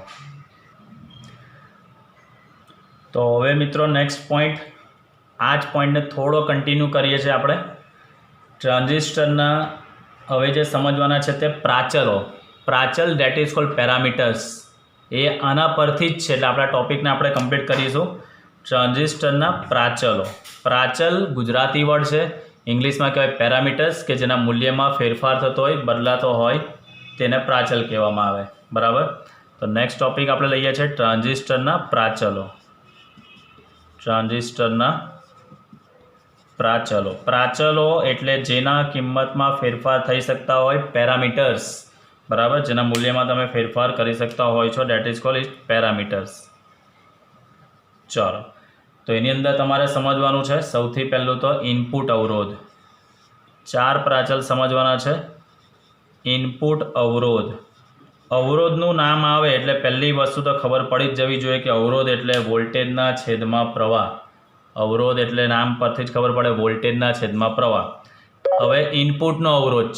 તો હવે મિત્રો નેક્સ્ટ પોઈન્ટ, આ જ પોઈન્ટને થોડો કન્ટિન્યુ કરીએ છીએ આપણે. ટ્રાન્ઝિસ્ટરના હવે જે સમજવાના છે તે પ્રાચલો, દેટ ઇઝ કોલ્ડ પેરામીટર્સ, એ આના પરથી જ છે. એટલે આપણા ટોપિકને આપણે કમ્પ્લીટ કરીશું. ટ્રાન્ઝિસ્ટરના પ્રાચલ ગુજરાતી વર્ડ છે, ઇંગ્લિશમાં કહેવાય પેરામીટર્સ, કે જેના મૂલ્યમાં ફેરફાર થતો હોય, બદલાતો હોય, તેને પ્રાચલ કહેવામાં આવે. બરાબર. તો નેક્સ્ટ ટોપિક આપણે લઈએ છીએ ટ્રાન્ઝિસ્ટરના પ્રાચલો એટલે જેના કિંમતમાં ફેરફાર થઈ શકતા હોય, પેરામીટર્સ. બરાબર, જેના મૂલ્યમાં તમે ફેરફાર કરી શકતા હોય છો, ડેટ ઇઝ કોલ્ડ પેરામીટર્સ. ચાલો, તો એની અંદર તમારે સમજવાનું છે સૌથી પહેલું તો ઇનપુટ અવરોધ. 4 પ્રાચલ સમજવાના છે. ઇનપુટ અવરોધનું નામ આવે એટલે પહેલી વસ્તુ તો ખબર પડી જ જવી જોઈએ કે અવરોધ એટલે વોલ્ટેજના છેદમાં પ્રવાહ. અવરોધ એટલે નામ પરથી જ ખબર પડે, વોલ્ટેજના છેદમાં પ્રવાહ. હવે ઇનપુટનો અવરોધ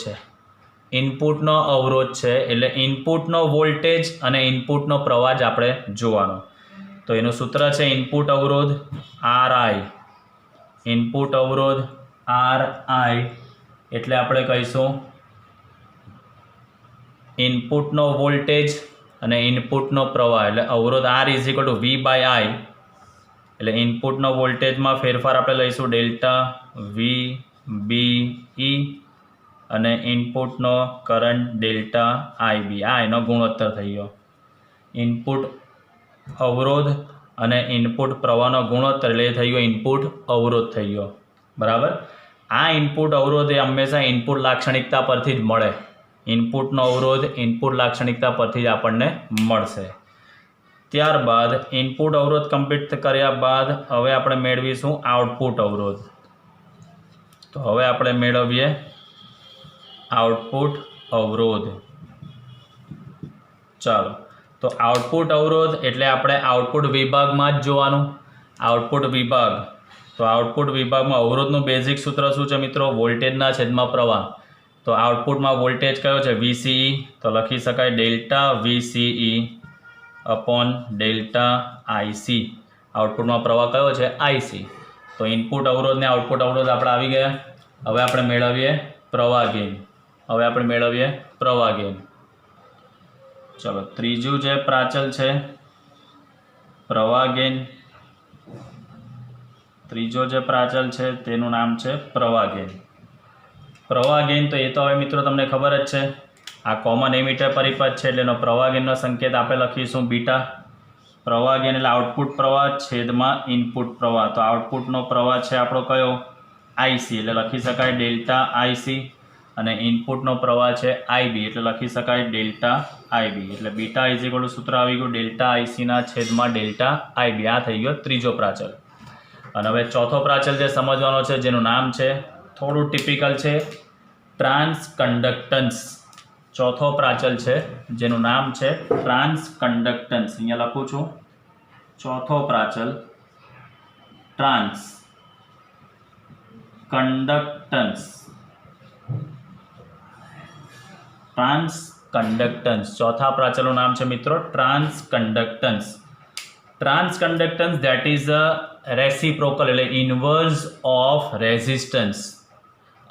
છે એટલે ઇનપુટનો વોલ્ટેજ અને ઇનપુટનો પ્રવાહ જ આપણે જોવાનો. તો એનું સૂત્ર છે ઇનપુટ અવરોધ RI. ઇનપુટ અવરોધ RI એટલે આપણે કહીશું ઇનપુટનો વોલ્ટેજ અને ઇનપુટનો પ્રવાહ. એટલે અવરોધ R = V/I. એટલે ઇનપુટનો વોલ્ટેજમાં ફેરફાર આપણે લઈશું ડેલ્ટા VBE અને ઇનપુટનો કરંટ ડેલ્ટા IB. આ એનો ગુણોત્તર થઈ ગયો. ઇનપુટ અવરોધ અને ઇનપુટ પ્રવાહનો ગુણોત્તર એટલે થઈ ગયો ઇનપુટ અવરોધ થઈ ગયો. બરાબર. આ ઇનપુટ અવરોધ એ હંમેશા ઇનપુટ લાક્ષણિકતા પરથી જ મળે. ઇનપુટનો અવરોધ ઇનપુટ લાક્ષણિકતા પરથી જ આપણને મળશે. ત્યારબાદ ઇનપુટ અવરોધ કમ્પ્લીટ કર્યા બાદ હવે આપણે મેળવીશું આઉટપુટ અવરોધ. તો હવે આપણે મેળવીએ આઉટપુટ અવરોધ. ચાલો, તો આઉટપુટ અવરોધ એટલે આપણે આઉટપુટ વિભાગમાં જ જોવાનું. આઉટપુટ વિભાગ, તો આઉટપુટ વિભાગમાં અવરોધનું બેઝિક સૂત્ર શું છે મિત્રો? વોલ્ટેજના છેદમાં પ્રવાહ. તો આઉટપુટમાં વોલ્ટેજ કયો છે? VCE. તો લખી શકાય delta VCE upon delta IC. આઉટપુટમાં પ્રવાહ કયો છે? IC. તો ઇનપુટ અવરોધ ને આઉટપુટ અવરોધ આપણે આવી ગયા. હવે આપણે મેળવીએ પ્રવાહ ગેઇન. ચલો, ત્રીજું જે પ્રાચલ છે પ્રવાહ ગેઇન. ત્રીજો જે પ્રાચલ છે તેનું નામ છે પ્રવાહ ગેઇન. તો એ તો હવે મિત્રો તમને ખબર જ છે, આ કોમન એમિટર પરિપથ છે એટલે એનો પ્રવાહ ગેઇનનો સંકેત આપણે લખીશું બીટા. પ્રવાહ ગેઇન એટલે આઉટપુટ પ્રવાહ છેદમાં ઇનપુટ પ્રવાહ. તો આઉટપુટનો પ્રવાહ છે આપણો કયો? IC. એટલે લખી શકાય ડેલ્ટા IC. અને ઇનપુટનો પ્રવાહ છે IB. એટલે લખી શકાય ડેલ્ટા IB. એટલે બીટા = સૂત્ર આવી ગયું ડેલ્ટા IC ના છેદમાં ડેલ્ટા IB. આ થઈ ગયો ત્રીજો પ્રાચલ. અને હવે ચોથો પ્રાચલ જે સમજવાનો છે, જેનું નામ છે, થોડું ટિપિકલ છે, ટ્રાન્સકન્ડક્ટન્સ. ચોથો પ્રાચલ છે જેનું નામ છે ટ્રાન્સકન્ડક્ટન્સ. અહીંયા લખું છું, ચોથો પ્રાચલ ટ્રાન્સકન્ડક્ટન્સ. ચોથા પ્રાચલનું નામ છે મિત્રો transconductance. that is a reciprocal એટલે ઇન્વર્સ ઓફ રેઝિસ્ટન્સ.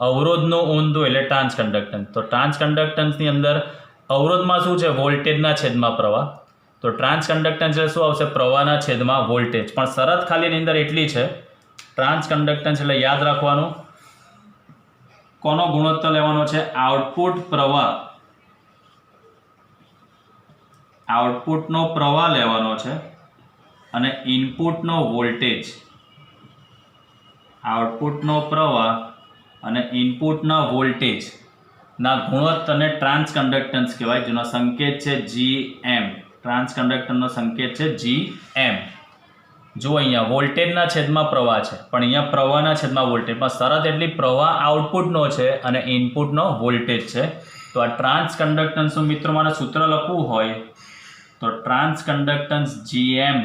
અવરોધનું ઊંધું એટલે ટ્રાન્સકન્ડક્ટન્સ. તો ટ્રાન્સકન્ડક્ટન્સની અંદર અવરોધમાં શું છે? વોલ્ટેજના છેદમાં પ્રવાહ. તો ટ્રાન્સકન્ડક્ટન્સ એટલે શું આવશે? પ્રવાહના છેદમાં વોલ્ટેજ. પણ શરત ખાલી એની અંદર એટલી છે, ટ્રાન્સકન્ડક્ટન્સ એટલે યાદ રાખવાનું કોનો ગુણોત્તર લેવાનો છે? આઉટપુટનો પ્રવાહ લેવાનો છે અને ઇનપુટનો વોલ્ટેજ. આઉટપુટનો પ્રવાહ અને ઇનપુટના વોલ્ટેજના ગુણોત્તરને ટ્રાન્સકન્ડક્ટન્સ કહેવાય, જેનો સંકેત છે GM. ટ્રાન્સકન્ડક્ટરનો સંકેત છે GM. જો અહીંયા વોલ્ટેજના છેદમાં પ્રવાહ છે, પણ અહીંયા પ્રવાહના છેદમાં વોલ્ટેજ. પણ શરત એટલી, પ્રવાહ આઉટપુટનો છે અને ઇનપુટનો વોલ્ટેજ છે. તો આ ટ્રાન્સ કન્ડક્ટન્સનું મિત્રો મારે સૂત્ર લખવું હોય તો trans conductance GM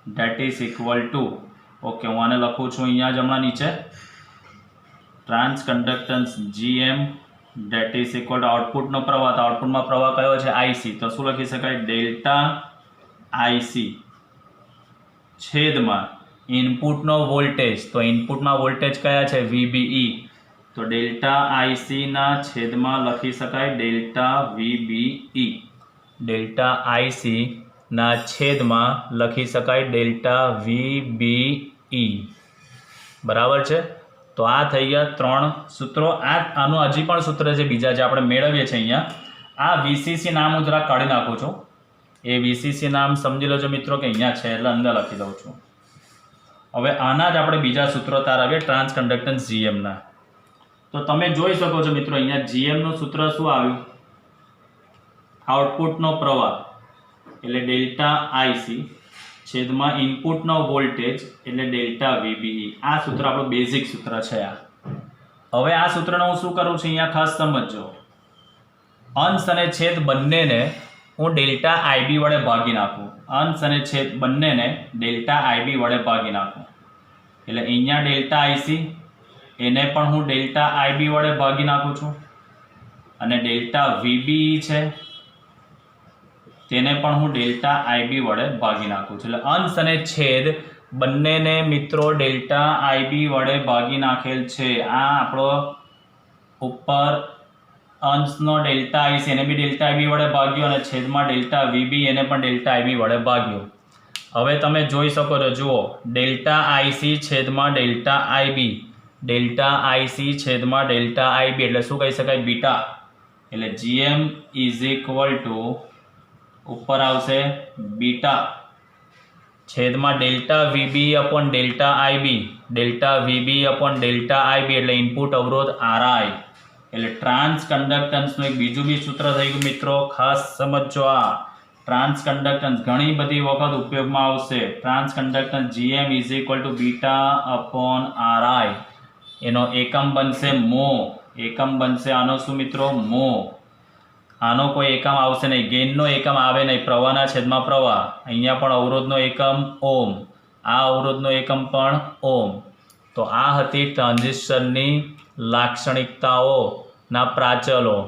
that is equal to, okay હું આને લખું છું અહીંયા જ હમણાં નીચે, trans conductance GM that is equal to આઉટપુટનો પ્રવાહ, તો આઉટપુટમાં પ્રવાહ કયો છે IC, તો શું લખી શકાય ડેલ્ટા IC છેદમાં ઇનપુટનો વોલ્ટેજ, તો ઇનપુટમાં વોલ્ટેજ કયા છે VBE, તો ડેલ્ટા IC ના છેદમાં લખી શકાય ડેલ્ટા VBE, ડેલ્ટા IC ના છેદમાં લખી શકાય ડેલ્ટા VBE, બરાબર છે। તો આ થઈ ગયા 3 સૂત્રો। આનું હજી પણ સૂત્ર છે બીજા જે આપણે મેળવીએ છીએ અહીંયા, આ VCC નામ હું જરા કાઢી નાખું છું, એ VCC નામ સમજી લેજો મિત્રો કે અહીંયા છે એટલે અંદર લખી દઉં છું। હવે આના જ આપણે બીજા સૂત્રો તારાવીએ ટ્રાન્સ કન્ડક્ટન્સ GM ના। તો તમે જોઈ શકો છો મિત્રો અહીંયા GM નું સૂત્ર શું આવ્યું, આઉટપુટનો પ્રવાહ એટલે ડેલ્ટા IC છેદમાં ઇનપુટનો વોલ્ટેજ એટલે ડેલ્ટા VBE, આ સૂત્ર આપણું બેઝિક સૂત્ર છે આ। હવે આ સૂત્રને હું શું કરું છું અહીંયા ખાસ સમજજો, અંશ અને છેદ બંનેને હું ડેલ્ટા IB વડે ભાગી નાખું, અંશ અને છેદ બંનેને ડેલ્ટા IB વડે ભાગી નાખું એટલે અહીંયા ડેલ્ટા IC એને પણ હું ડેલ્ટા IB વડે ભાગી નાખું છું, અને ડેલ્ટા VBE છે તેને પણ હું ડેલ્ટા IB વડે ભાગી નાખું છું। એટલે અંશ અને છેદ બંનેને મિત્રો ડેલ્ટા IB વડે ભાગી નાખેલ છે। આ આપણો ઉપર અંશનો ડેલ્ટા IC એને બી ડેલ્ટા IB વડે ભાગ્યો અને છેદમાં ડેલ્ટા VBE એને પણ ડેલ્ટા IB વડે ભાગ્યો। હવે તમે જોઈ શકો છો, જુઓ ડેલ્ટા IC છેદમાં ડેલ્ટા IB, ડેલ્ટા IC છેદમાં ડેલ્ટા IB એટલે શું કહી શકાય બીટા, એટલે GM ઇઝ ઇક્વલ ટુ ઉપર આવશે બીટા છેદમાં delta VBE upon delta IB, delta VBE upon delta IB એટલે ઇનપુટ અવરોધ RI, એટલે ટ્રાન્સ કન્ડક્ટન્સનું એક બીજું બી સૂત્ર થઈ ગયું મિત્રો, ખાસ સમજો। આ ટ્રાન્સ કન્ડક્ટન્સ ઘણી બધી વખત ઉપયોગમાં આવશે। Trans conductance GM is equal to beta upon RI, એનો એકમ બનશે મો, એકમ બનશે આનો શું મિત્રો મો, આનો કોઈ એકમ આવશે નહીં, ગેઇનનો એકમ આવે નહીં, પ્રવાહના છેદમાં પ્રવાહ, અહીંયા પણ અવરોધનો એકમ ઓમ, આ અવરોધનો એકમ પણ ઓમ। તો આ હતી ટ્રાન્ઝિસ્ટરની લાક્ષણિકતાઓના પ્રાચલો।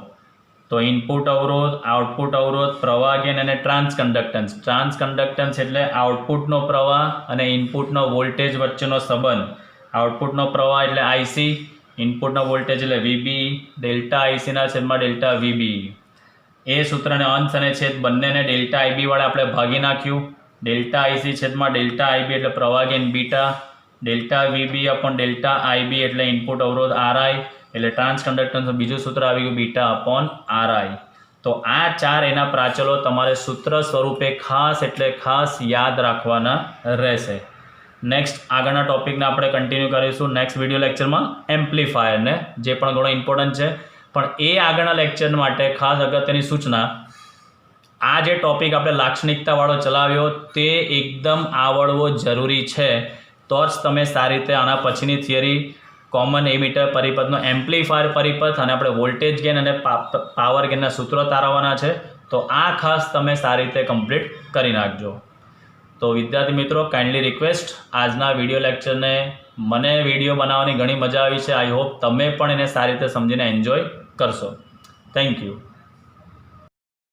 તો ઇનપુટ અવરોધ, આઉટપુટ અવરોધ, પ્રવાહ ગેઇન અને ટ્રાન્સ કન્ડક્ટન્સ। ટ્રાન્સ કન્ડક્ટન્સ એટલે આઉટપુટનો પ્રવાહ અને ઇનપુટનો વોલ્ટેજ વચ્ચેનો સંબંધ, આઉટપુટનો પ્રવાહ એટલે IC, ઇનપુટનો વોલ્ટેજ એટલે VBE, ડેલ્ટા IC ના છેદમાં ડેલ્ટા VBE। એ સૂત્રને અંશ અને છેદ બંનેને ડેલ્ટા IB વડે આપણે ભાગી નાખ્યું, ડેલ્ટા IC છેદમાં ડેલ્ટા IB એટલે પ્રવાહ gain beta, delta VBE upon delta IB એટલે ઇનપુટ અવરોધ RI, એટલે ટ્રાન્સ કન્ડક્ટન્સનું બીજું સૂત્ર આવી ગયું બીટા અપોન RI। તો આ ચાર એના પ્રાચલો તમારે સૂત્ર સ્વરૂપે ખાસ એટલે ખાસ યાદ રાખવાના રહેશે। નેક્સ્ટ આગળના ટોપિકને આપણે કન્ટિન્યુ કરીશું નેક્સ્ટ વિડીયો લેક્ચરમાં, એમ્પ્લીફાયરને, જે પણ ઘણો ઇમ્પોર્ટન્ટ છે। પણ એ આગળના લેક્ચર માટે ખાસ અગત્યની સૂચના, આ જે ટોપિક આપણે લાક્ષણિકતાવાળો ચલાવ્યો તે એકદમ આવડવો જરૂરી છે, તો જ તમે સારી રીતે આના પછીની થિયરી, કોમન એમીટર પરિપથનો એમ્પ્લીફાયર પરિપથ અને આપણે વોલ્ટેજ ગેઇન અને પાવર ગેઇનના સૂત્રો તારવવાના છે। તો આ ખાસ તમે સારી રીતે કમ્પ્લીટ કરી નાખજો। તો વિદ્યાર્થી મિત્રો, કાઇન્ડલી રિક્વેસ્ટ, આજના વિડીયો લેક્ચરને મને વિડીયો બનાવવાની ઘણી મજા આવી છે, આઈ હોપ તમે પણ એને સારી રીતે સમજીને એન્જોય કરશો। Thank you.